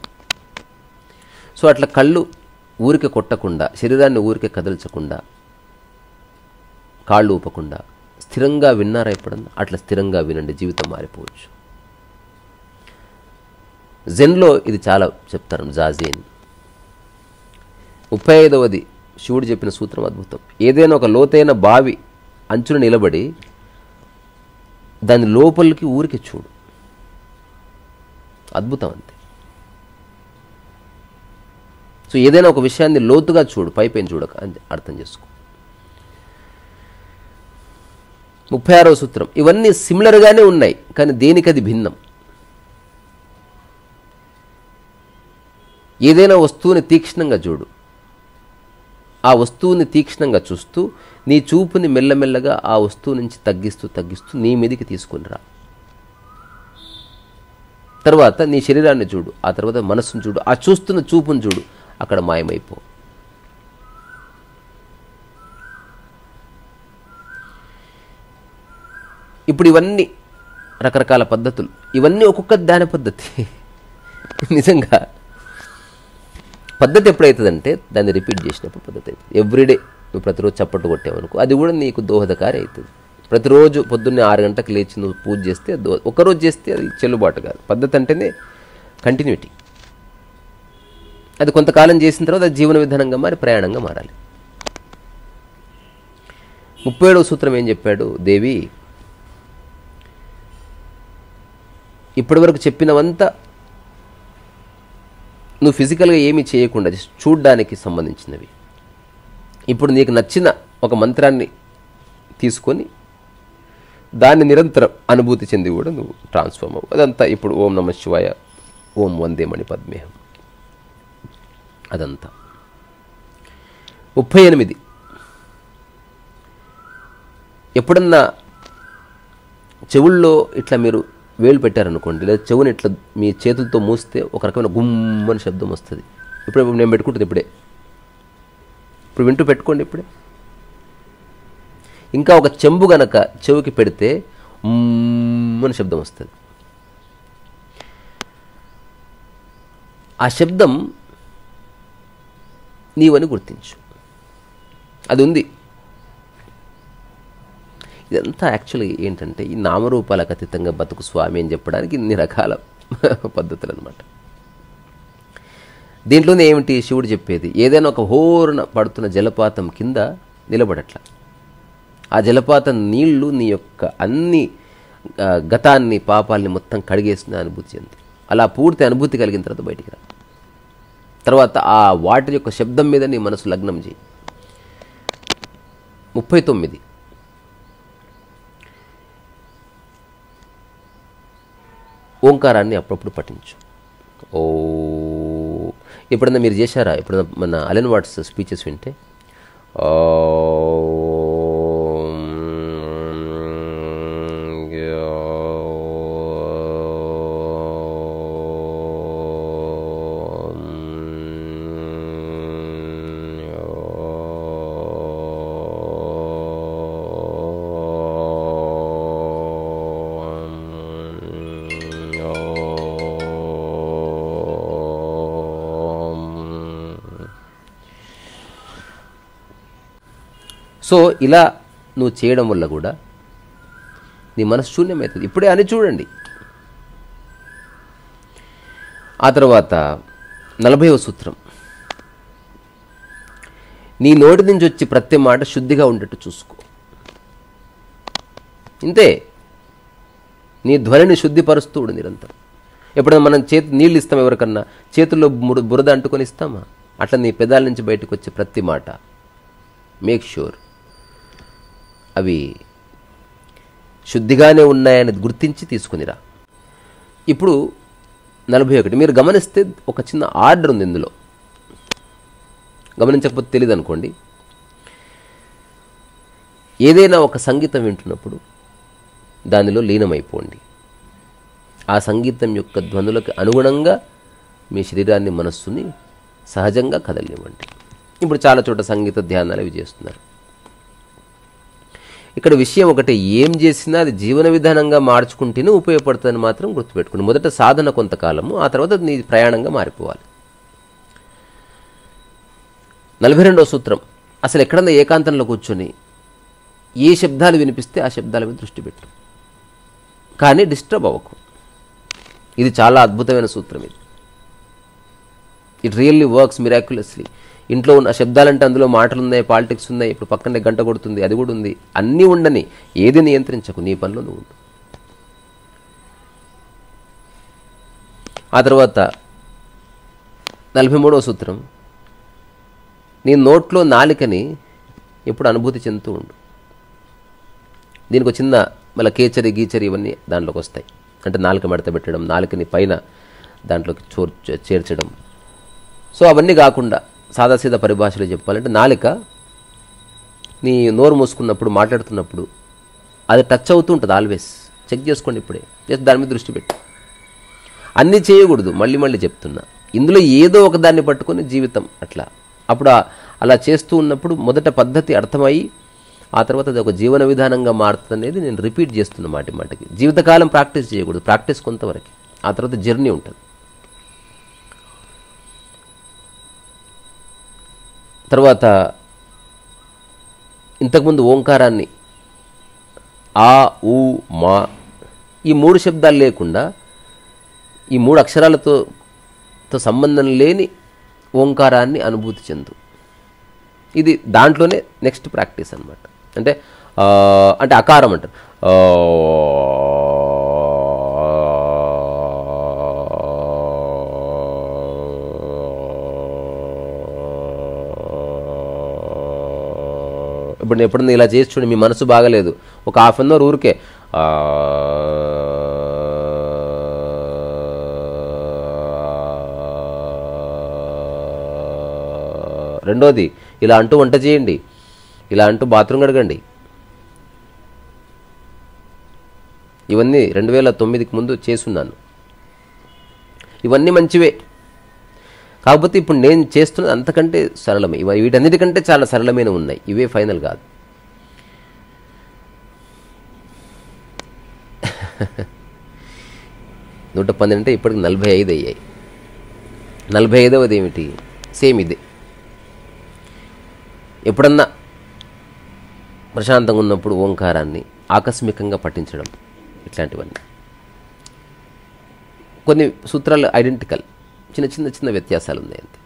[SPEAKER 1] సో అట్లా కళ్ళు ఊరికే కొట్టకుండా, శరీరాన్ని ఊరికే కదల్చకుండా, కాళ్ళు ఊపకుండా స్థిరంగా విన్నారా ఎప్పుడన్నా? అట్లా స్థిరంగా వినండి, జీవితం మారిపోవచ్చు. జెన్లో ఇది చాలా చెప్తారు, జాజీన్. 35వది శివుడు చెప్పిన సూత్రం అద్భుతం. ఏదైనా ఒక లోతైన బావి అంచున నిలబడి దాని లోపలికి ఊరికి చూడు, అద్భుతం అంతే. సో ఏదైనా ఒక విషయాన్ని లోతుగా చూడు, పైపైన చూడక అని అర్థం చేసుకో. 36వ సూత్రం. ఇవన్నీ సిమిలర్గానే ఉన్నాయి, కానీ దేనికది భిన్నం. ఏదైనా వస్తువుని తీక్ష్ణంగా చూడు, ఆ వస్తువుని తీక్ష్ణంగా చూస్తూ నీ చూపుని మెల్లమెల్లగా ఆ వస్తువు నుంచి తగ్గిస్తూ తగ్గిస్తూ నీ మీదికి తీసుకుని రా. తర్వాత నీ శరీరాన్ని చూడు, ఆ తర్వాత మనస్సును చూడు, ఆ చూస్తున్న చూపును చూడు, అక్కడ మాయమైపో. ఇప్పుడు ఇవన్నీ రకరకాల పద్ధతులు, ఇవన్నీ ఒక్కొక్క ధ్యాన పద్ధతి. నిజంగా పద్ధతి ఎప్పుడవుతుందంటే దాన్ని రిపీట్ చేసినప్పుడు పద్ధతి అవుతుంది. ఎవ్రీడే నువ్వు ప్రతిరోజు చప్పట్టు కొట్టావనుకో, అది కూడా నీకు దోహదకారి అవుతుంది. ప్రతిరోజు పొద్దున్నే 6 గంటలకు లేచి నువ్వు పూజ చేస్తే ఒకరోజు చేస్తే అది చెల్లుబాటు కాదు. పద్ధతి అంటేనే కంటిన్యూటీ. అది కొంతకాలం చేసిన తర్వాత అది జీవన విధానంగా మారి ప్రయాణంగా మారాలి. 37వ సూత్రం ఏం చెప్పాడు? దేవి, ఇప్పటివరకు చెప్పినవంతా నువ్వు ఫిజికల్గా ఏమీ చేయకుండా జస్ట్ చూడ్డానికి సంబంధించినవి. ఇప్పుడు నీకు నచ్చిన ఒక మంత్రాన్ని తీసుకొని దాన్ని నిరంతరం అనుభూతి చెంది కూడా నువ్వు ట్రాన్స్ఫార్మ్ అవ్వు. అదంతా ఇప్పుడు ఓం నమ శివాయ, ఓం వందే మణి పద్మేహం, అదంతా. 38 ఎప్పుడన్నా చెవుల్లో ఇట్లా మీరు వేలు పెట్టారనుకోండి, లేదా చెవుని ఇట్లా మీ చేతులతో మూస్తే ఒక రకమైన గుమ్మని శబ్దం వస్తుంది. ఇప్పుడు నేను పెట్టుకుంటుంది ఇప్పుడు వింటూ పెట్టుకోండి. ఇప్పుడే ఇంకా ఒక చెంబు గనక చెవికి పెడితే అని శబ్దం వస్తుంది. ఆ శబ్దం నీవని గుర్తించు, అది ఉంది. ఇదంతా యాక్చువల్గా ఏంటంటే ఈ నామరూపాలకు అతీతంగా బతుకు స్వామి అని చెప్పడానికి ఇన్ని రకాల పద్ధతులు అనమాట. దీంట్లోనే ఏమిటి శివుడు చెప్పేది? ఏదైనా ఒక హోరున పడుతున్న జలపాతం కింద నిలబడట్ల, ఆ జలపాతం నీళ్లు నీ యొక్క అన్ని గతాన్ని పాపాలని మొత్తం కడిగేసిన అనుభూతి చెంది, అలా పూర్తి అనుభూతి కలిగిన తర్వాత బయటికి రా. తర్వాత ఆ వాటి యొక్క శబ్దం మీద నీ మనసు లగ్నం చేయి. 39 ఓంకారాన్ని అప్పుడప్పుడు పఠించు. ఓ ఎప్పుడన్నా మీరు చేశారా? ఎప్పుడన్నా మన అలెన్ వాట్స్ స్పీచెస్ వింటే సో ఇలా నువ్వు చేయడం వల్ల కూడా నీ మనసు శూన్యమవుతుంది. ఇప్పుడే అని చూడండి. ఆ తర్వాత 40వ సూత్రం, నీ నోటి నుంచి వచ్చి ప్రతి మాట శుద్ధిగా ఉండేట్టు చూసుకో. ఇంతే, నీ ధ్వనిని శుద్ధిపరుస్తూ ఉండు నిరంతరం. ఎప్పుడైనా మనం నీళ్ళు ఇస్తాం ఎవరికన్నా, చేతుల్లో బురద అంటుకొని ఇస్తామా? అట్లా నీ పెదాల నుంచి బయటకు వచ్చే ప్రతి మాట మేక్ ష్యూర్ అవి శుద్ధిగానే ఉన్నాయని గుర్తించి తీసుకునిరా. ఇప్పుడు 41 మీరు గమనిస్తే ఒక చిన్న ఆర్డర్ ఉంది ఇందులో. గమనించకపోతే తెలియదు అనుకోండి. ఏదైనా ఒక సంగీతం వింటున్నప్పుడు దానిలో లీనమైపోండి. ఆ సంగీతం యొక్క ధ్వనులకు అనుగుణంగా మీ శరీరాన్ని, మనస్సుని సహజంగా కదలనివ్వండి. ఇప్పుడు చాలా చోట సంగీత ధ్యానాలు అవి చేస్తున్నారు. ఇక్కడ విషయం ఒకటే, ఏం చేసినా అది జీవన విధానంగా మార్చుకుంటేనే ఉపయోగపడుతుందని మాత్రం గుర్తుపెట్టుకోండి. మొదట సాధన కొంతకాలము, ఆ తర్వాత నీ ప్రయాణంగా మారిపోవాలి. 42వ సూత్రం, అసలు ఎక్కడన్నా ఏకాంతంలో కూర్చొని ఏ శబ్దాలు వినిపిస్తే ఆ శబ్దాల మీద దృష్టి పెట్టు, కానీ డిస్టర్బ్ అవ్వకు. ఇది చాలా అద్భుతమైన సూత్రం. ఇది ఇట్ రియల్లీ వర్క్స్ మిరాక్యులస్లీ. ఇంట్లో ఉన్న శబ్దాలంటే అందులో మాటలు ఉన్నాయి, పాలిటిక్స్ ఉన్నాయి, ఇప్పుడు పక్కనే గంట కొడుతుంది, అది కూడా ఉంది. అన్నీ ఉండని, ఏది నియంత్రించకు, నీ పనిలో నువ్వు ఉండు. ఆ తర్వాత 43వ సూత్రం, నీ నోట్లో నాలికని ఎప్పుడు అనుభూతి చెందుతూ ఉండు. దీనికి ఒక చిన్న మళ్ళీ కేచరి గీచరి ఇవన్నీ దాంట్లోకి వస్తాయి. అంటే నాలుక మడత పెట్టడం, నాలుకని పైన దాంట్లోకి చేర్చడం. సో అవన్నీ కాకుండా సాదాసీదా పరిభాషలో చెప్పాలంటే, నాలిక నీ నోరు మూసుకున్నప్పుడు, మాట్లాడుతున్నప్పుడు అది టచ్ అవుతూ ఉంటుంది. ఆల్వేస్ చెక్ చేసుకోండి. ఇప్పుడే జస్ట్ దాని మీద దృష్టి పెట్టి, అన్నీ చేయకూడదు. మళ్ళీ మళ్ళీ చెప్తున్నా, ఇందులో ఏదో ఒక దాన్ని పట్టుకొని జీవితం అట్లా. అప్పుడు అలా చేస్తూ ఉన్నప్పుడు మొదట పద్ధతి అర్థమయ్యి ఆ తర్వాత అది ఒక జీవన విధానంగా మారుతుంది అనేది నేను రిపీట్ చేస్తున్న మాటి మాటికి. జీవితకాలం ప్రాక్టీస్ చేయకూడదు, ప్రాక్టీస్ కొంతవరకు, ఆ తర్వాత జర్నీ ఉంటుంది. తర్వాత ఇంతకుముందు ఓంకారాన్ని ఆ, ఊ, మా ఈ 3 శబ్దాలు లేకుండా ఈ 3 అక్షరాలతో సంబంధం లేని ఓంకారాన్ని అనుభూతి చెందు. ఇది దాంట్లోనే నెక్స్ట్ ప్రాక్టీస్ అన్నమాట. అంటే అకారం అంటారు. ఇప్పుడు ఎప్పుడన్నా ఇలా చేసి చూడండి, మీ మనసు బాగలేదు, ఒక హాఫ్ అన్ అవర్ ఊరికే రెండోది ఇలా అంటూ వంట చేయండి, ఇలా అంటూ బాత్రూమ్ కడగండి. ఇవన్నీ 2009కి ముందు చేసున్నాను. ఇవన్నీ మంచివే, కాకపోతే ఇప్పుడు నేను చేస్తున్నది అంతకంటే సరళమే. వీటన్నిటికంటే చాలా సరళమైన ఉన్నాయి, ఇవే ఫైనల్ కాదు. నూట 12 అంటే ఇప్పటికి 45 అయ్యాయి. 45వది ఏమిటి? సేమ్ ఇదే. ఎప్పుడన్నా ప్రశాంతంగా ఉన్నప్పుడు ఓంకారాన్ని ఆకస్మికంగా పఠించడం, ఇట్లాంటివన్నీ. కొన్ని సూత్రాలు ఐడెంటికల్, చిన్న చిన్న చిన్న వ్యత్యాసాలు ఉన్నాయి అంతే.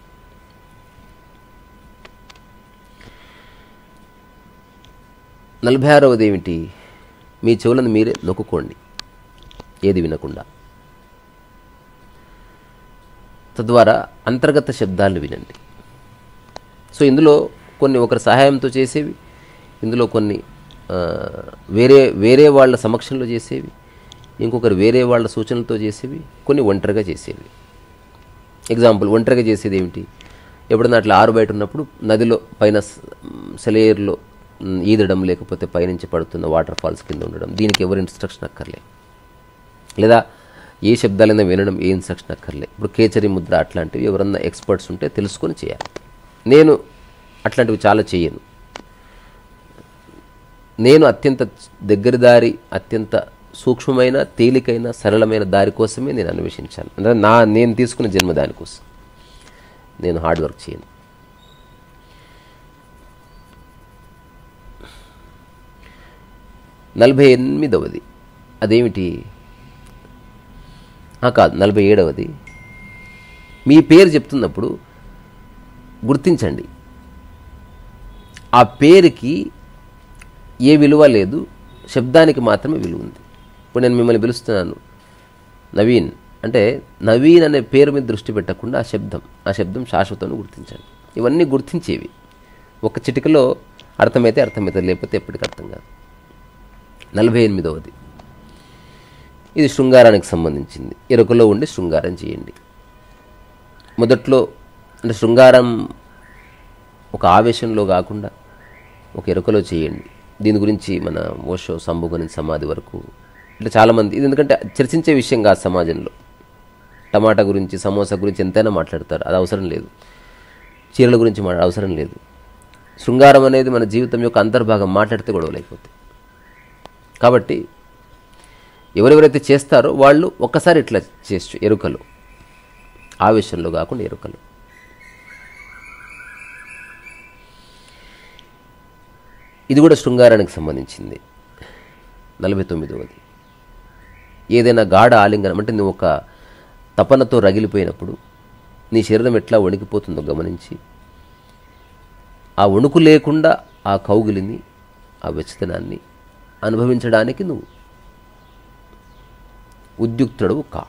[SPEAKER 1] నలభై 46వది ఏమిటి? మీ చెవులను మీరే నొక్కుకోండి, ఏది వినకుండా. తద్వారా అంతర్గత శబ్దాలను వినండి. సో ఇందులో కొన్ని ఒకరి సహాయంతో చేసేవి, ఇందులో కొన్ని వేరే వాళ్ళ సమక్షంలో చేసేవి, ఇంకొకరు వేరే వాళ్ళ సూచనలతో చేసేవి, కొన్ని ఒంటరిగా చేసేవి. ఎగ్జాంపుల్, ఒంటరిగా చేసేది ఏమిటి? ఎప్పుడన్నా అట్లా ఆరు బయట ఉన్నప్పుడు నదిలో పైన సెలయేరులో ఈదడం, లేకపోతే పైనుంచి పడుతున్న వాటర్ ఫాల్స్ కింద ఉండడం, దీనికి ఎవరు ఇన్స్ట్రక్షన్ అక్కర్లే. లేదా ఏ శబ్దాలైనా వినడం, ఏ ఇన్స్ట్రక్షన్ అక్కర్లే. ఇప్పుడు కేచరి ముద్ర అట్లాంటివి ఎవరన్నా ఎక్స్పర్ట్స్ ఉంటే తెలుసుకొని చేయాలి. నేను అట్లాంటివి చాలా చేయను. నేను అత్యంత దగ్గర దారి, అత్యంత సూక్ష్మమైన, తేలికైన, సరళమైన దారి కోసమే నేను అన్వేషించాను. అంటే నేను తీసుకున్న జన్మ దానికోసం. నేను హార్డ్ వర్క్ చేయను. 48వది అదేమిటి? కాదు, 47వది. మీ పేరు చెప్తున్నప్పుడు గుర్తించండి, ఆ పేరుకి ఏ విలువ లేదు, శబ్దానికి మాత్రమే విలువ ఉంది. ఇప్పుడు నేను మిమ్మల్ని పిలుస్తున్నాను నవీన్ అంటే, నవీన్ అనే పేరు మీద దృష్టి పెట్టకుండా ఆ శబ్దం శాశ్వతం గుర్తించండి. ఇవన్నీ గుర్తించేవి. ఒక చిటికలో అర్థమైతే అర్థమవుతుంది, లేకపోతే ఎప్పటికీ అర్థం కాదు. 48వది ఇది శృంగారానికి సంబంధించింది. ఎరుకలో ఉండి శృంగారం చేయండి. మొదట్లో అంటే శృంగారం ఒక ఆవేశంలో కాకుండా ఒక ఎరుకలో చేయండి. దీని గురించి మన ఓషో, సంభోగని సమాధి వరకు ఇట్లా చాలామంది, ఇది ఎందుకంటే చర్చించే విషయం కాదు. సమాజంలో టమాటా గురించి, సమోసా గురించి ఎంతైనా మాట్లాడతారు, అది అవసరం లేదు. చీరల గురించి అవసరం లేదు. శృంగారం అనేది మన జీవితం యొక్క అంతర్భాగం, మాట్లాడితే గొడవలు అయిపోతాయి. కాబట్టి ఎవరెవరైతే చేస్తారో వాళ్ళు ఒక్కసారి ఇట్లా చేస్తూ ఎరుకలు, ఆవేశంలో కాకుండా ఎరుకలు. ఇది కూడా శృంగారానికి సంబంధించింది. 49వది ఏదైనా గాఢ ఆలింగనం అంటే, నువ్వు ఒక తపనతో రగిలిపోయినప్పుడు నీ శరీరం ఎట్లా వణికిపోతుందో గమనించి, ఆ వణుకు లేకుండా ఆ కౌగిలిని, ఆ వెచ్చదనాన్ని అనుభవించడానికి నువ్వు ఉద్యుక్తుడవు కా.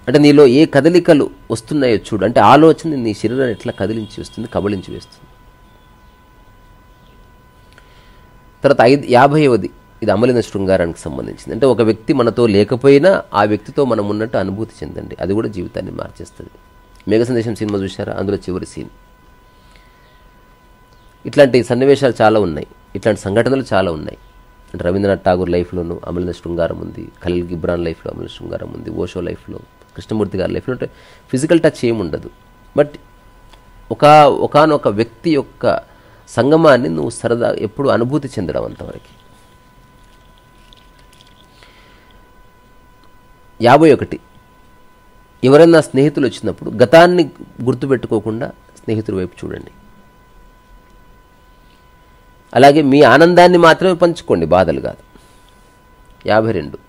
[SPEAKER 1] అంటే నీలో ఏ కదలికలు వస్తున్నాయో చూడు. అంటే ఆలోచన నీ శరీరాన్ని ఎట్లా కదిలించి వస్తుంది, కబళించి వేస్తుంది. తర్వాత 50వది ఇది అమలిన శృంగారానికి సంబంధించింది. అంటే ఒక వ్యక్తి మనతో లేకపోయినా ఆ వ్యక్తితో మనం ఉన్నట్టు అనుభూతి చెందండి. అది కూడా జీవితాన్ని మార్చేస్తుంది. మేఘ సందేశం సినిమా చూశారా? అందులో చివరి సీన్. ఇట్లాంటి సన్నివేశాలు చాలా ఉన్నాయి, ఇట్లాంటి సంఘటనలు చాలా ఉన్నాయి. అంటే రవీంద్రనాథ్ ఠాగూర్ లైఫ్లోనూ అమలిన శృంగారం ఉంది, ఖలీల్ గిబ్రాన్ లైఫ్లో అమలిన శృంగారం ఉంది, ఓషో లైఫ్లో, కృష్ణమూర్తి గారి లైఫ్లో. అంటే ఫిజికల్ టచ్ ఏముండదు, బట్ ఒకానొక వ్యక్తి యొక్క సంగమాన్ని నువ్వు సరదా ఎప్పుడు అనుభూతి చెందడం అంతవరకు. 51 ఎవరైనా స్నేహితులు వచ్చినప్పుడు గతాన్ని గుర్తుపెట్టుకోకుండా స్నేహితుల వైపు చూడండి. అలాగే మీ ఆనందాన్ని మాత్రమే పంచుకోండి, బాధలు కాదు. 52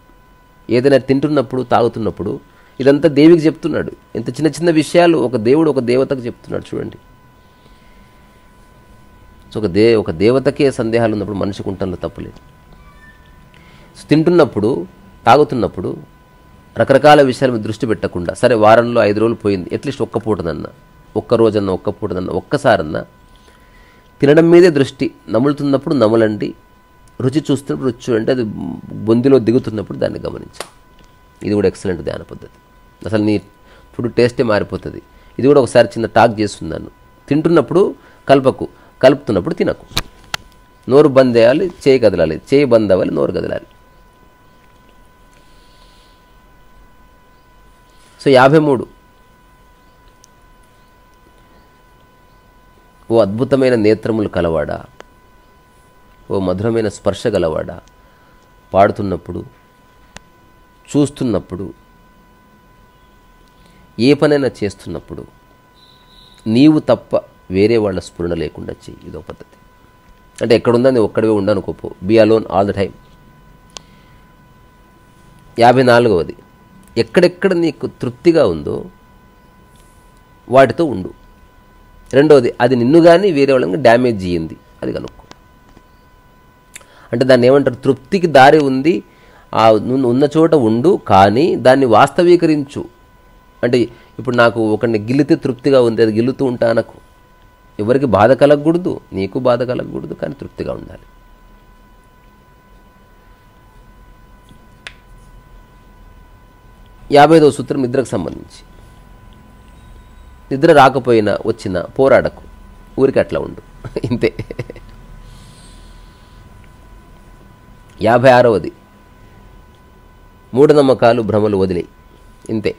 [SPEAKER 1] ఏదైనా తింటున్నప్పుడు, తాగుతున్నప్పుడు ఇదంతా దేవికి చెప్తున్నాడు. ఇంత చిన్న చిన్న విషయాలు ఒక దేవుడు ఒక దేవతకు చెప్తున్నాడు చూడండి. సో ఒక దేవతకే సందేహాలు ఉన్నప్పుడు మనిషికి ఉండటంలో తప్పులేదు. సో తింటున్నప్పుడు, తాగుతున్నప్పుడు రకరకాల విషయాల మీద దృష్టి పెట్టకుండా, సరే వారంలో 5 రోజులు పోయింది, అట్లీస్ట్ ఒక్క పూటనన్నా, ఒక్క రోజన్నా, ఒక్క పూటనన్నా, ఒక్కసారన్నా తినడం మీదే దృష్టి. నములుతున్నప్పుడు నమలండి, రుచి చూస్తున్నప్పుడు రుచి చూడండి, అది బొందిలో దిగుతున్నప్పుడు దాన్ని గమనించాలి. ఇది కూడా ఎక్సలెంట్ ధ్యాన పద్ధతి. అసలు నీ ఫుడ్ టేస్టే మారిపోతుంది. ఇది కూడా ఒకసారి చిన్న టాక్ చేస్తున్నాను. తింటున్నప్పుడు కలపకు, కలుపుతున్నప్పుడు తినకు. నోరు బంద్ చేయాలి, చేయి కదలాలి, చేయి బంద్ అవ్వాలి, నోరు కదలాలి. సో 53 ఓ అద్భుతమైన నేత్రములు కలవాడా, ఓ మధురమైన స్పర్శ గలవాడా, పాడుతున్నప్పుడు, చూస్తున్నప్పుడు, ఏ పనైనా చేస్తున్నప్పుడు నీవు తప్ప వేరే వాళ్ళ స్ఫురణ లేకుండా చెయ్యి. ఇదో పద్ధతి. అంటే ఎక్కడుందా నువ్వు ఒక్కడివే ఉండనుకోపో. Be alone all the time. 54వది ఎక్కడెక్కడ నీకు తృప్తిగా ఉందో వాటితో ఉండు. రెండవది, అది నిన్ను కానీ వేరే వాళ్ళని డ్యామేజ్ చేయింది, అది కనుక్కో. అంటే దాన్ని ఏమంటారు, తృప్తికి దారి ఉంది, ఆ ఉన్న చోట ఉండు, కానీ దాన్ని వాస్తవీకరించు. అంటే ఇప్పుడు నాకు ఒకరిని గిల్లితే తృప్తిగా ఉంది, అది గిల్లుతూ ఉంటా నాకు. ఎవరికి బాధ కలగకూడదు, నీకు బాధ కలగకూడదు, కానీ తృప్తిగా ఉండాలి. యాభైదవ సూత్రం నిద్రకు సంబంధించి. నిద్ర రాకపోయినా వచ్చినా పోరాడకు, ఊరికి అట్లా ఉండు, ఇంతే. 56వది మూఢనమ్మకాలు, భ్రమలు వదిలేయి, ఇంతే.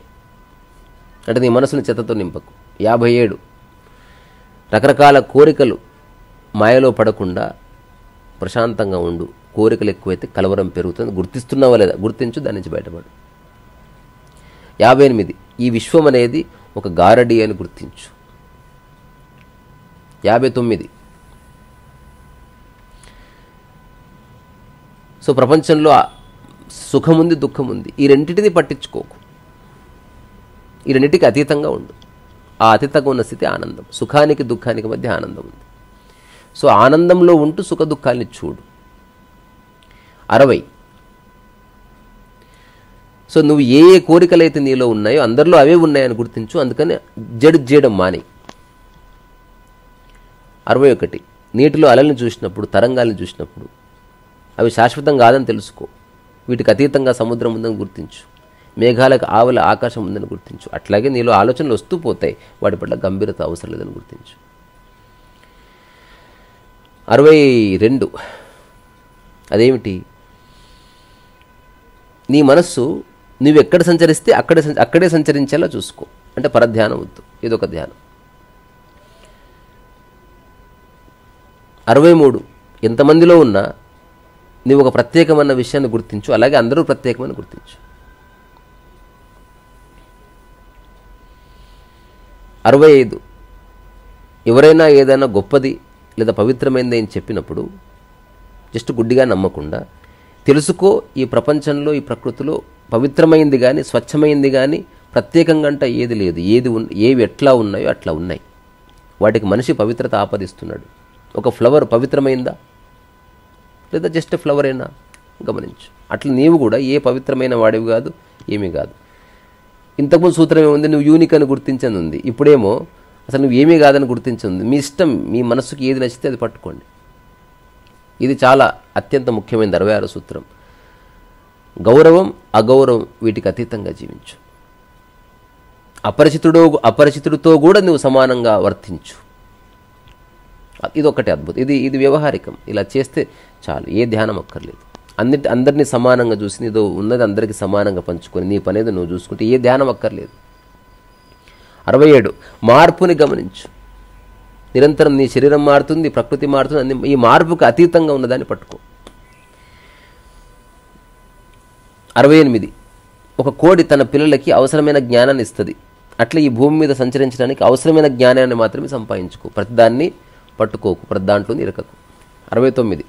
[SPEAKER 1] అంటే నీ మనసుని చెత్తతో నింపకు. 57 రకరకాల కోరికలు మాయలో పడకుండా ప్రశాంతంగా ఉండు. కోరికలు ఎక్కువైతే కలవరం పెరుగుతుంది. గుర్తిస్తున్నావా లేదా? గుర్తించు, దాని నుంచి బయటపడు. 58 ఈ విశ్వం అనేది ఒక గారడి అని గుర్తించు. 59 సో ప్రపంచంలో సుఖం ఉంది, దుఃఖం ఉంది. ఈ రెండింటిని పట్టించుకోకు. ఈ రెండింటికి అతీతంగా ఉండు. ఆ అతీతంగా ఉన్న స్థితి ఆనందం. సుఖానికి దుఃఖానికి మధ్య ఆనందం ఉంది. సో ఆనందంలో ఉంటూ సుఖ దుఃఖాన్ని చూడు. 60. సో నువ్వు ఏ ఏ కోరికలైతే నీలో ఉన్నాయో అందరిలో అవే ఉన్నాయని గుర్తించు. అందుకని జడ్జ్ చేయడం మాని. 61. నీటిలో అలల్ని చూసినప్పుడు, తరంగాల్ని చూసినప్పుడు అవి శాశ్వతం కాదని తెలుసుకో. వీటికి అతీతంగా సముద్రం ఉందని గుర్తించు. మేఘాలకు ఆవల ఆకాశం ఉందని గుర్తించు. అట్లాగే నీలో ఆలోచనలు వస్తూ పోతాయి, వాటి పట్ల గంభీరత అవసరం లేదని గుర్తించు. 62. అదేమిటి? నీ మనస్సు నువ్వెక్కడ సంచరిస్తే అక్కడే సంచరించేలా చూసుకో. అంటే పరధ్యానం వద్దు, ఇదొక ధ్యానం. 63. ఎంతమందిలో ఉన్నా నీవు ఒక ప్రత్యేకమైన విషయాన్ని గుర్తించు, అలాగే అందరూ ప్రత్యేకమని గుర్తించు. 65. ఎవరైనా ఏదైనా గొప్పది లేదా పవిత్రమైనది అని చెప్పినప్పుడు జస్ట్ గుడ్డిగా నమ్మకుండా తెలుసుకో, ఈ ప్రపంచంలో ఈ ప్రకృతిలో పవిత్రమైంది కానీ స్వచ్ఛమైంది కానీ ప్రత్యేకంగా అంట ఏది లేదు. ఏవి ఎట్లా ఉన్నాయో అట్లా ఉన్నాయి. వాటికి మనిషి పవిత్రత ఆపాదిస్తున్నాడు. ఒక ఫ్లవర్ పవిత్రమైందా లేదా జస్ట్ ఫ్లవర్ అయినా గమనించు. అట్లా నీవు కూడా ఏ పవిత్రమైన వాడివి కాదు, ఏమీ కాదు. ఇంతకుముందు సూత్రం ఏముంది? నువ్వు యూనిక్ అని గుర్తించని ఉంది. ఇప్పుడేమో అసలు నువ్వు ఏమీ కాదని గుర్తించింది. మీ ఇష్టం, మీ మనస్సుకి ఏది నచ్చితే అది పట్టుకోండి. ఇది చాలా అత్యంత ముఖ్యమైన 66 సూత్రం. గౌరవం అగౌరవం వీటికి అతీతంగా జీవించు. అపరిచితుడితో కూడా నువ్వు సమానంగా వర్తించు. ఇదొక్కటి అద్భుతం. ఇది వ్యవహారికం. ఇలా చేస్తే చాలు, ఏ ధ్యానం అక్కర్లేదు. అందరినీ సమానంగా చూసి నీదో ఉన్నది అందరికీ సమానంగా పంచుకొని నీ పనేది నువ్వు చూసుకుంటే ఏ ధ్యానం అక్కర్లేదు. 67. మార్పుని గమనించు. నిరంతరం నీ శరీరం మారుతుంది, ప్రకృతి మారుతుంది. ఈ మార్పుకు అతీతంగా ఉన్నదాన్ని పట్టుకో. 68. ఒక కోడి తన పిల్లలకి అవసరమైన జ్ఞానాన్ని ఇస్తుంది. అట్లా ఈ భూమి మీద సంచరించడానికి అవసరమైన జ్ఞానాన్ని మాత్రమే సంపాదించుకో. ప్రతిదాన్ని పట్టుకోకు, ప్రతి దాంట్లోని ఇరకకు. 69.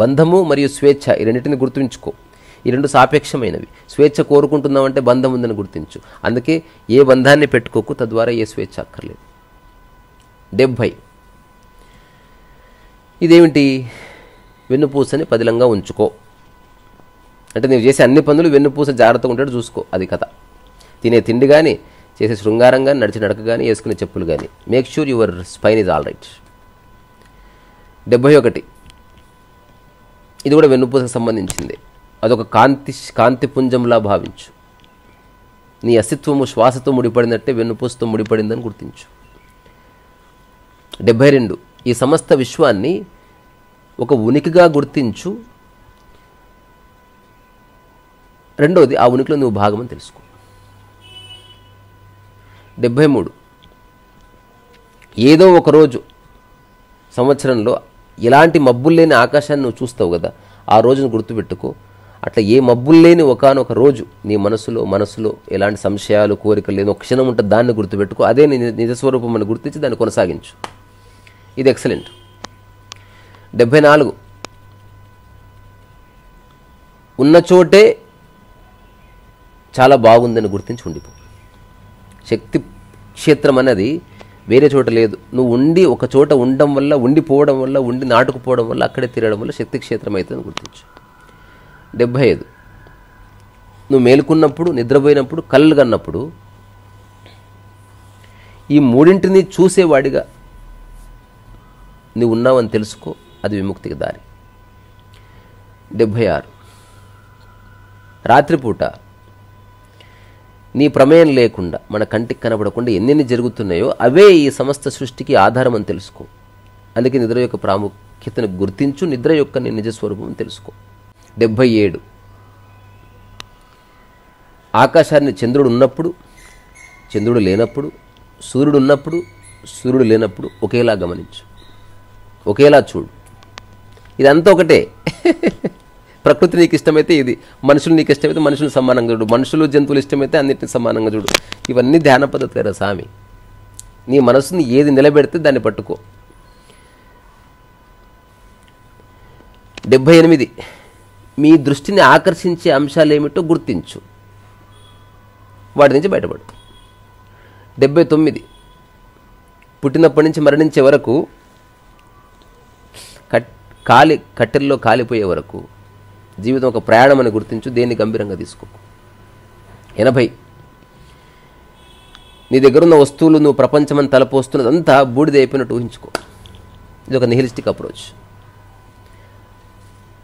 [SPEAKER 1] బంధము మరియు స్వేచ్ఛ, ఈ రెండింటిని గుర్తుంచుకో. ఈ రెండు సాపేక్షమైనవి. స్వేచ్ఛ కోరుకుంటున్నామంటే బంధం ఉందని గుర్తించు. అందుకే ఏ బంధాన్ని పెట్టుకోకు, తద్వారా ఏ స్వేచ్ఛ అక్కర్లేదు. 70. ఇదేమిటి? వెన్నుపూసని పదిలంగా ఉంచుకో. అంటే నువ్వు చేసే అన్ని పనులు వెన్నుపూస జాగ్రత్తగా ఉంటాడు చూసుకో. అది కథ. తినే తిండి కానీ, చేసే శృంగారం కానీ, నడిచి నడక కానీ, వేసుకునే చెప్పులు కానీ, make sure your spine is all right. 71. ఇది కూడా వెన్నుపూసకు సంబంధించింది. అదొక కాంతిపుంజంలా భావించు. నీ అస్తిత్వము శ్వాసతో ముడిపడినట్టే వెన్నుపూసతో ముడిపడిందని గుర్తించు. 72. ఈ సమస్త విశ్వాన్ని ఒక ఉనికిగా గుర్తించు. రెండోది, ఆ ఉనికిలో నువ్వు భాగమని తెలుసుకో. 73. ఏదో ఒకరోజు సంవత్సరంలో ఎలాంటి మబ్బులు లేని ఆకాశాన్ని నువ్వు చూస్తావు కదా, ఆ రోజును గుర్తుపెట్టుకో. అట్లా ఏ మబ్బులు లేని ఒకానొక రోజు నీ మనసులో ఎలాంటి సంశయాలు, కోరికలు లేని ఒక క్షణం ఉంటుంది, దాన్ని గుర్తుపెట్టుకో. అదే నీ నిజస్వరూపం అని గుర్తించి దాన్ని కొనసాగించు. ఇది ఎక్సలెంట్. 74. ఉన్న చోటే చాలా బాగుందని గుర్తించి ఉండిపో. శక్తి క్షేత్రం అనేది వేరే చోట లేదు. నువ్వు ఒక చోట ఉండడం వల్ల, ఉండిపోవడం వల్ల, నాటుకుపోవడం వల్ల, అక్కడే తిరగడం వల్ల శక్తి క్షేత్రం అవుతుందని గుర్తించు. 75. నువ్వు మేలుకున్నప్పుడు, నిద్రపోయినప్పుడు, కళ్ళు కన్నప్పుడు ఈ మూడింటిని చూసేవాడిగా నువ్వు ఉన్నావని తెలుసుకో. అది విముక్తికి దారి. 76. రాత్రిపూట నీ ప్రమేయం లేకుండా, మన కంటికి కనబడకుండా ఎన్నెన్ని జరుగుతున్నాయో అవే ఈ సమస్త సృష్టికి ఆధారం అని తెలుసుకో. అందుకే నిద్ర యొక్క ప్రాముఖ్యతను గుర్తించు. నిద్ర యొక్క నీ నిజస్వరూపం తెలుసుకో. 77. ఆకాశాన్ని చంద్రుడు ఉన్నప్పుడు, చంద్రుడు లేనప్పుడు, సూర్యుడు ఉన్నప్పుడు, సూర్యుడు లేనప్పుడు ఒకేలా గమనించు, ఒకేలా చూడు. ఇదంతా ఒకటే. ప్రకృతి నీకు ఇష్టమైతే ఇది, మనుషులు నీకు ఇష్టమైతే మనుషులు సమానంగా చూడు, మనుషులు జంతువులు ఇష్టమైతే అన్నిటిని సమానంగా చూడు. ఇవన్నీ ధ్యాన పద్ధతి కదా స్వామి. నీ మనసుని ఏది నిలబెడితే దాన్ని పట్టుకో. 78 మీ దృష్టిని ఆకర్షించే అంశాలు ఏమిటో గుర్తించు, వాటి నుంచి బయటపడు. 79 పుట్టినప్పటి నుంచి మరణించే వరకు, కట్టెల్లో కాలిపోయే వరకు జీవితం ఒక ప్రయాణం అని గుర్తించు, దేన్ని గంభీరంగా తీసుకో. 80 నీ దగ్గరున్న వస్తువులు నువ్వు ప్రపంచమని తలపోస్తున్నదంతా బూడిద అయిపోయినట్టు ఊహించుకో. ఇది ఒక నిహిలిస్టిక్ అప్రోచ్.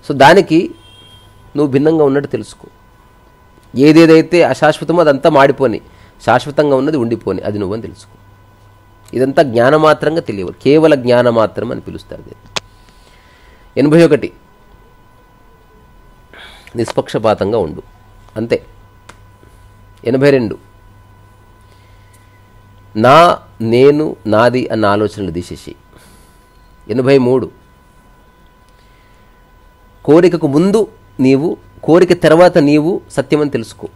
[SPEAKER 1] సో దానికి నువ్వు భిన్నంగా ఉన్నట్టు తెలుసుకో. ఏదేదైతే అశాశ్వతమో అదంతా మాడిపోని, శాశ్వతంగా ఉన్నది ఉండిపోని, అది నువ్వని తెలుసుకో. ఇదంతా జ్ఞానమాత్రంగా తెలియవు, కేవల జ్ఞానమాత్రం అని పిలుస్తారు దీన్ని. 81 నిష్పక్షపాతంగా ఉండు, అంతే. 82 నా, నేను, నాది అన్న ఆలోచనలు తీసేసి. 83 కోరికకు ముందు నీవు, కోరిక తర్వాత నీవు సత్యమని తెలుసుకో.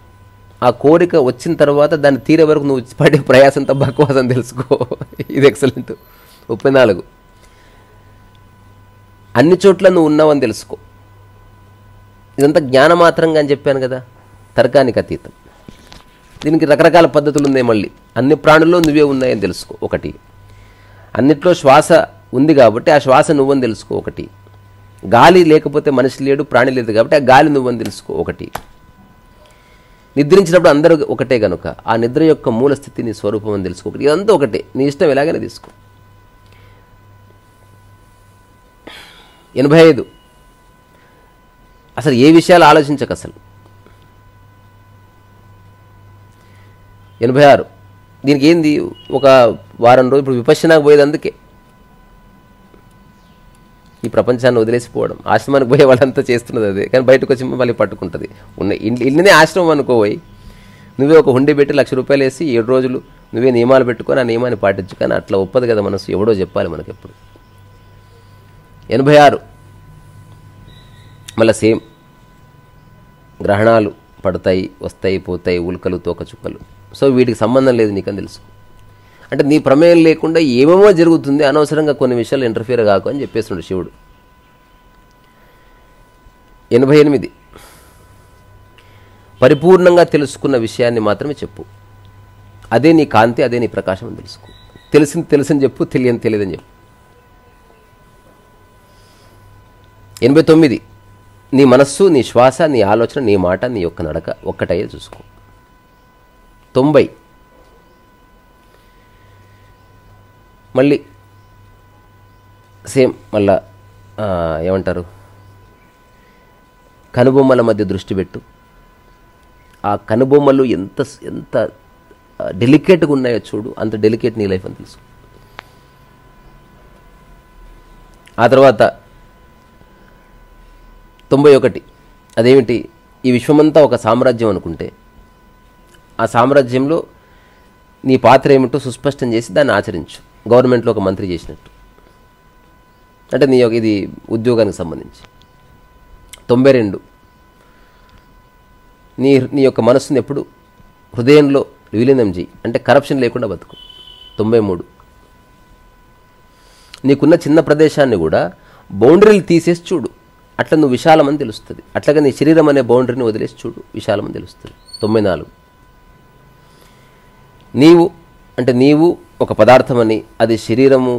[SPEAKER 1] ఆ కోరిక వచ్చిన తర్వాత దాన్ని తీరే వరకు నువ్వు పడే ప్రయాసంతో బక్వాసం తెలుసుకో. ఇది ఎక్సలెంట్. 34 అన్ని చోట్ల నువ్వు ఉన్నావని తెలుసుకో. ఇదంతా జ్ఞానమాత్రంగా అని చెప్పాను కదా, తర్కానికి అతీతం. దీనికి రకరకాల పద్ధతులు ఉన్నాయి. మళ్ళీ అన్ని ప్రాణుల్లో నువ్వే ఉన్నాయని తెలుసుకో, ఒకటి. అన్నిట్లో శ్వాస ఉంది కాబట్టి ఆ శ్వాస నువ్వని తెలుసుకో, ఒకటి. గాలి లేకపోతే మనిషి లేడు, ప్రాణి లేదు కాబట్టి ఆ గాలి నువ్వని తెలుసుకో, ఒకటి. నిద్రించినప్పుడు అందరూ ఒకటే కనుక ఆ నిద్ర యొక్క మూల స్థితి నీ స్వరూపం అని తెలుసుకో, ఒకటి. ఇదంతా ఒకటే, నీ ఇష్టం ఎలాగైనా తీసుకో. 85 అసలు ఏ విషయాలు ఆలోచించక అసలు. 86 దీనికి ఏంది, ఒక వారం రోజులు ఇప్పుడు విపశ్యనాకు పోయేది అందుకే. ఈ ప్రపంచాన్ని వదిలేసిపోవడం, ఆశ్రమానికి పోయే వాళ్ళంతా చేస్తున్నది అదే, కానీ బయటకు వచ్చి మళ్ళీ పట్టుకుంటుంది. ఇల్లునే ఆశ్రమం అనుకోవయి, నువ్వే ఒక హుండీ పెట్టి ₹1,00,000 వేసి 7 రోజులు నువ్వే నియమాలు పెట్టుకొని ఆ నియమాన్ని పాటించు. కానీ అట్లా ఒప్పదు కదా మనసు, ఎవడో చెప్పాలి మనకి ఎప్పుడు. 86 మళ్ళీ సేమ్, గ్రహణాలు పడతాయి, వస్తాయి, పోతాయి, ఉల్కలు, తోకచుక్కలు. సో వీటికి సంబంధం లేదు నీకని తెలుసు. అంటే నీ ప్రమేయం లేకుండా ఏమేమో జరుగుతుంది, అనవసరంగా కొన్ని విషయాలు ఇంటర్ఫియర్ కాకు అని చెప్పేస్తున్నాడు శివుడు. 88 పరిపూర్ణంగా తెలుసుకున్న విషయాన్ని మాత్రమే చెప్పు, అదే నీ కాంతి, అదే నీ ప్రకాశం అని తెలుసుకో. తెలిసింది తెలుసని చెప్పు, తెలియని తెలియదని చెప్పు. 89 నీ మనస్సు, నీ శ్వాస, నీ ఆలోచన, నీ మాట, నీ యొక్క నడక ఒక్కటయ్యే చూసుకో. 90 మళ్ళీ సేమ్, మళ్ళా ఏమంటారు, కనుబొమ్మల మధ్య దృష్టి పెట్టు. ఆ కనుబొమ్మలు ఎంత ఎంత డెలికేట్గా ఉన్నాయో చూడు, అంత డెలికేట్ నీ లైఫ్ అని తెలుసు. ఆ తర్వాత 91 అదేమిటి, ఈ విశ్వమంతా ఒక సామ్రాజ్యం అనుకుంటే ఆ సామ్రాజ్యంలో నీ పాత్ర ఏమిటో సుస్పష్టం చేసి దాన్ని ఆచరించు, గవర్నమెంట్లో ఒక మంత్రి చేసినట్టు. అంటే ఇది ఉద్యోగానికి సంబంధించి. 92 నీ యొక్క మనస్సుని ఎప్పుడు హృదయంలో విలీనం చేయి, అంటే కరప్షన్ లేకుండా బతుకు. 93 నీకున్న చిన్న ప్రదేశాన్ని కూడా బౌండరీలు తీసేసి చూడు, అట్లా నువ్వు విశాలమని తెలుస్తుంది. అట్లాగే నీ శరీరం అనే బౌండరీని వదిలేసి చూడు, విశాలమని తెలుస్తుంది. 94 నీవు ఒక పదార్థమని, అది శరీరము,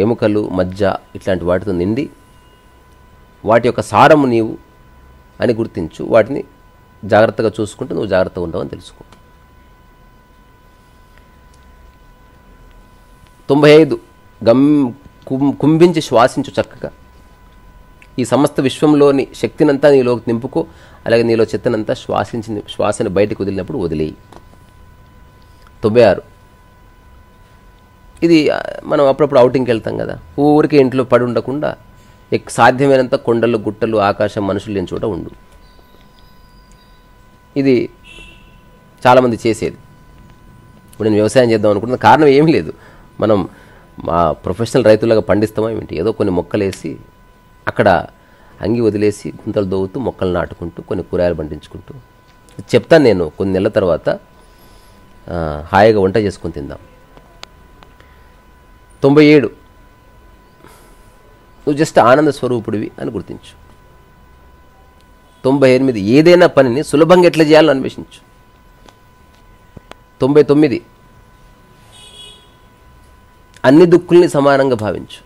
[SPEAKER 1] ఎముకలు, మజ్జ ఇట్లాంటి వాటితో నిండి వాటి యొక్క సారము నీవు అని గుర్తించు. వాటిని జాగ్రత్తగా చూసుకుంటూ నువ్వు జాగ్రత్తగా ఉంటావని తెలుసుకో. 95 కుంభించి శ్వాసించు చక్కగా. ఈ సమస్త విశ్వంలోని శక్తినంతా నీలోకి నింపుకో, అలాగే నీలో చెత్తనంతా శ్వాసని బయటకు వదిలినప్పుడు వదిలేయి. 96 ఇది మనం అప్పుడప్పుడు అవుటింగ్కి వెళ్తాం కదా, ఊరికి ఇంట్లో పడి ఉండకుండా సాధ్యమైనంత కొండలు, గుట్టలు, ఆకాశం, మనుషులు లేని చోట ఉండు. ఇది చాలామంది చేసేది. ఇప్పుడు నేను వ్యవసాయం చేద్దాం అనుకుంటున్న కారణం ఏమీ లేదు, మనం మా ప్రొఫెషనల్ రైతులాగా పండిస్తామా ఏమిటి, ఏదో కొన్ని మొక్కలు వేసి అక్కడ అంగి వదిలేసి గుంతలు దోవుతూ మొక్కలు నాటుకుంటూ కొన్ని కూరగాయలు పండించుకుంటూ. చెప్తాను నేను కొన్ని నెలల తర్వాత, హాయిగా వంట చేసుకొని తిందాం. 97 నువ్వు జస్ట్ ఆనంద స్వరూపుడివి అని గుర్తించు. 98 ఏదైనా పనిని సులభంగా ఎట్లా చేయాలని అన్వేషించు. 99 అన్ని దుక్కుల్ని సమానంగా భావించు.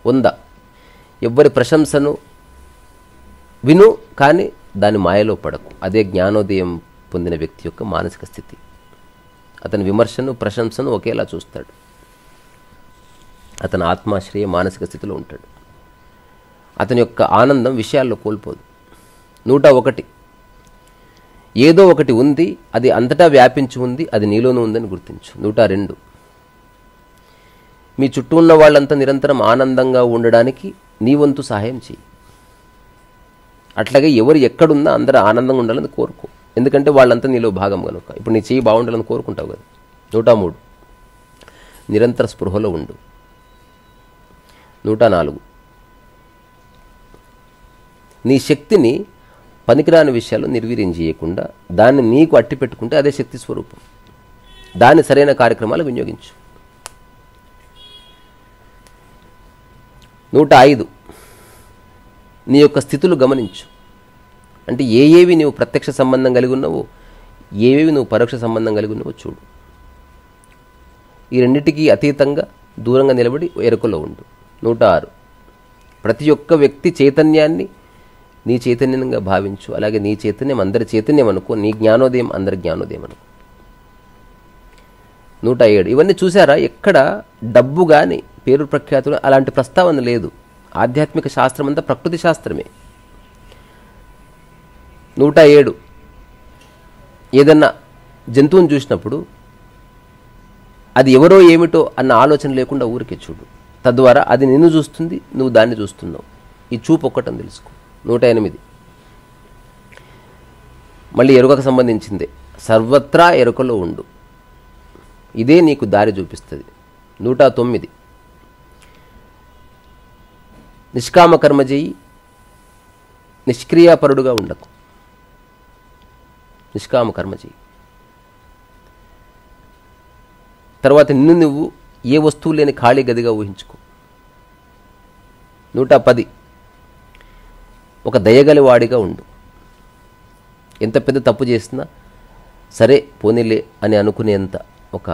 [SPEAKER 1] 100 ఎవ్వరి ప్రశంసను విను, కానీ దాని మాయలో పడకు. అదే జ్ఞానోదయం పొందిన వ్యక్తి యొక్క మానసిక స్థితి. అతని విమర్శను ప్రశంసను ఒకేలా చూస్తాడు. అతని ఆత్మాశ్రయ మానసిక స్థితిలో ఉంటాడు. అతని యొక్క ఆనందం విషయాల్లో కోల్పోదు. 101 ఏదో ఒకటి ఉంది, అది అంతటా వ్యాపించి ఉంది, అది నీలోనూ ఉందని గుర్తించు. 102 మీ చుట్టూ ఉన్న వాళ్ళంతా నిరంతరం ఆనందంగా ఉండడానికి నీ వంతు సహాయం చేయి. అట్లాగే ఎవరు ఎక్కడున్నా అందరూ ఆనందంగా ఉండాలని కోరుకో, ఎందుకంటే వాళ్ళంతా నీలో భాగం కనుక. ఇప్పుడు నీ చెయ్యి బాగుండాలని కోరుకుంటావు కదా. 103 నిరంతర స్పృహలో ఉండు. 104 నీ శక్తిని పనికిరాని విషయాల్లో నిర్వీర్యం చేయకుండా దాన్ని నీకు అట్టి పెట్టుకుంటే అదే శక్తి స్వరూపం. దాన్ని సరైన కార్యక్రమాలు వినియోగించు. 105 నీ యొక్క స్థితులు గమనించు. అంటే ఏవి నువ్వు ప్రత్యక్ష సంబంధం కలిగి ఉన్నావో, ఏవేవి నువ్వు పరోక్ష సంబంధం కలిగి ఉన్నావో చూడు. ఈ రెండింటికి అతీతంగా దూరంగా నిలబడి ఎరుకలో ఉండు. 106 ప్రతి ఒక్క వ్యక్తి చైతన్యాన్ని నీ చైతన్యంగా భావించు. అలాగే నీ చైతన్యం అందరి చైతన్యం అనుకో, నీ జ్ఞానోదయం అందరి జ్ఞానోదయం అనుకో. 107 ఇవన్నీ చూసారా? ఎక్కడ డబ్బు కానీ పేరు ప్రఖ్యాతులు అలాంటి ప్రస్తావన లేదు. ఆధ్యాత్మిక శాస్త్రం అంతా ప్రకృతి శాస్త్రమే. 107 ఏదన్నా జంతువుని చూసినప్పుడు అది ఎవరో ఏమిటో అన్న ఆలోచన లేకుండా ఊరికే చూడు. తద్వారా అది నిన్ను చూస్తుంది, నువ్వు దాన్ని చూస్తున్నావు. ఈ చూపు ఒక్కటని తెలుసుకో. 108 మళ్ళీ ఎరుకకు సంబంధించిందే. సర్వత్రా ఎరుకలో ఉండు, ఇదే నీకు దారి చూపిస్తుంది. 109 నిష్కామ కర్మ చేయి, నిష్క్రియాపరుడుగా ఉండకు. నిష్కామ కర్మ చేయి. తర్వాత నిన్ను నువ్వు ఏ వస్తువు లేని ఖాళీ గదిగా ఊహించుకో. 110 ఒక దయగలి వాడిగా ఉండు. ఎంత పెద్ద తప్పు చేసినా సరే పోనీలే అని అనుకునేంత ఒక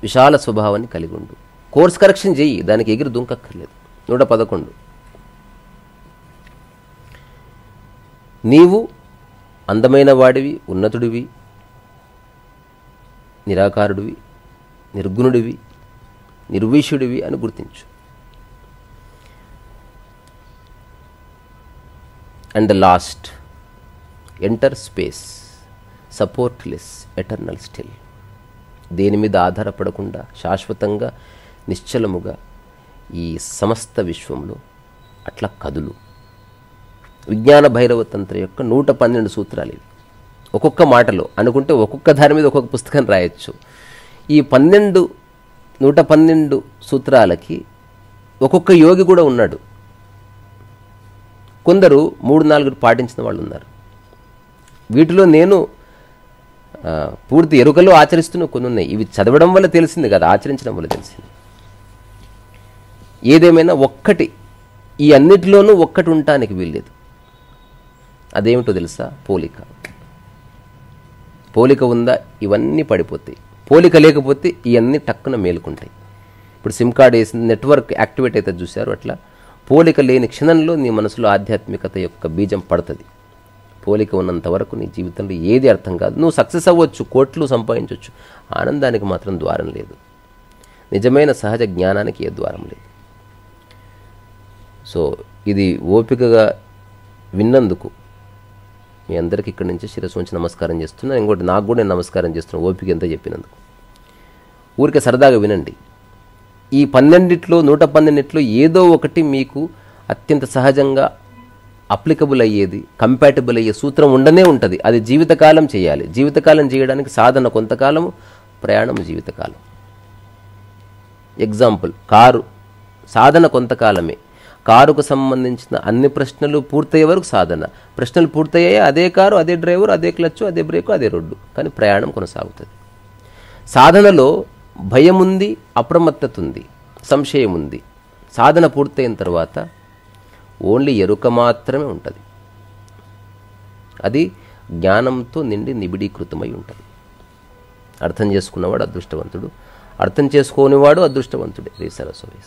[SPEAKER 1] విశాల స్వభావాన్ని కలిగి ఉండు. కోర్స్ కరెక్షన్ చెయ్యి, దానికి ఎగిరి దుంకక్కర్లేదు. 111 నీవు అందమైన వాడివి, ఉన్నతుడివి, నిరాకారుడివి, నిర్గుణుడివి, నిర్విషుడివి అని గుర్తించు. And the last enter space supportless eternal still. దేని మీద ఆధారపడకుండా శాశ్వతంగా నిశ్చలముగా ఈ సమస్త విశ్వంలో అట్లా కదులు. విజ్ఞాన భైరవ తంత్ర యొక్క 112 సూత్రాలు ఇవి. ఒక్కొక్క మాటలో అనుకుంటే ఒక్కొక్క దాని మీద ఒక్కొక్క పుస్తకం రాయొచ్చు. ఈ 112 సూత్రాలకి ఒక్కొక్క యోగి కూడా ఉన్నాడు. కొందరు 3-4 పాటించిన వాళ్ళు ఉన్నారు. వీటిలో నేను పూర్తి ఎరుకలో ఆచరిస్తున్న కొన్ని ఉన్నాయి. ఇవి చదవడం వల్ల తెలిసింది కదా, ఆచరించడం వల్ల తెలిసింది. ఏదేమైనా ఒక్కటి, ఈ అన్నిటిలోనూ ఒక్కటి ఉండటానికి వీల్లేదు. అదేమిటో తెలుసా? పోలిక. పోలిక ఉందా ఇవన్నీ పడిపోతాయి. పోలిక లేకపోతే ఇవన్నీ టక్కున మేలుకుంటాయి. ఇప్పుడు సిమ్ కార్డ్ వేసింది, నెట్వర్క్ యాక్టివేట్ అయితే చూశారు. అట్లా పోలిక లేని క్షణంలో నీ మనసులో ఆధ్యాత్మికత యొక్క బీజం పడుతుంది. పోలిక ఉన్నంత వరకు నీ జీవితంలో ఏది అర్థం కాదు. నువ్వు సక్సెస్ అవ్వచ్చు, కోట్లు సంపాదించవచ్చు, ఆనందానికి మాత్రం ద్వారం లేదు. నిజమైన సహజ జ్ఞానానికి ఏ ద్వారం లేదు. సో ఇది ఓపికగా విన్నందుకు మీ అందరికీ ఇక్కడి నుంచి శిరస్సు ఉంచి నమస్కారం చేస్తున్నాను. ఇంకోటి నాకు కూడా నేను నమస్కారం చేస్తున్నాను, ఓపిక ఎంత చెప్పినందుకు. ఊరికే సరదాగా వినండి. ఈ 112 ఏదో ఒకటి మీకు అత్యంత సహజంగా అప్లికబుల్ అయ్యేది, కంపాటబుల్ అయ్యే సూత్రం ఉండనే ఉంటుంది. అది జీవితకాలం చేయాలి. జీవితకాలం చేయడానికి సాధన కొంతకాలము, ప్రయాణం జీవితకాలం. ఎగ్జాంపుల్, కారు సాధన కొంతకాలమే. కారుకు సంబంధించిన అన్ని ప్రశ్నలు పూర్తయ్యే వరకు సాధన. ప్రశ్నలు పూర్తయ్యాయి, అదే కారు, అదే డ్రైవర్, అదే క్లచ్, అదే బ్రేకు, అదే రోడ్డు, కానీ ప్రయాణం కొనసాగుతుంది. సాధనలో భయం ఉంది, అప్రమత్తత ఉంది, సంశయం ఉంది, సాధన పూర్తయిన తర్వాత ఓన్లీ ఎరుక మాత్రమే ఉంటుంది. అది జ్ఞానంతో నిండి నిబిడీకృతమై ఉంటుంది. అర్థం చేసుకున్నవాడు అదృష్టవంతుడు, అర్థం చేసుకోనివాడు అదృష్టవంతుడే. శ్రీ సరస్వతి.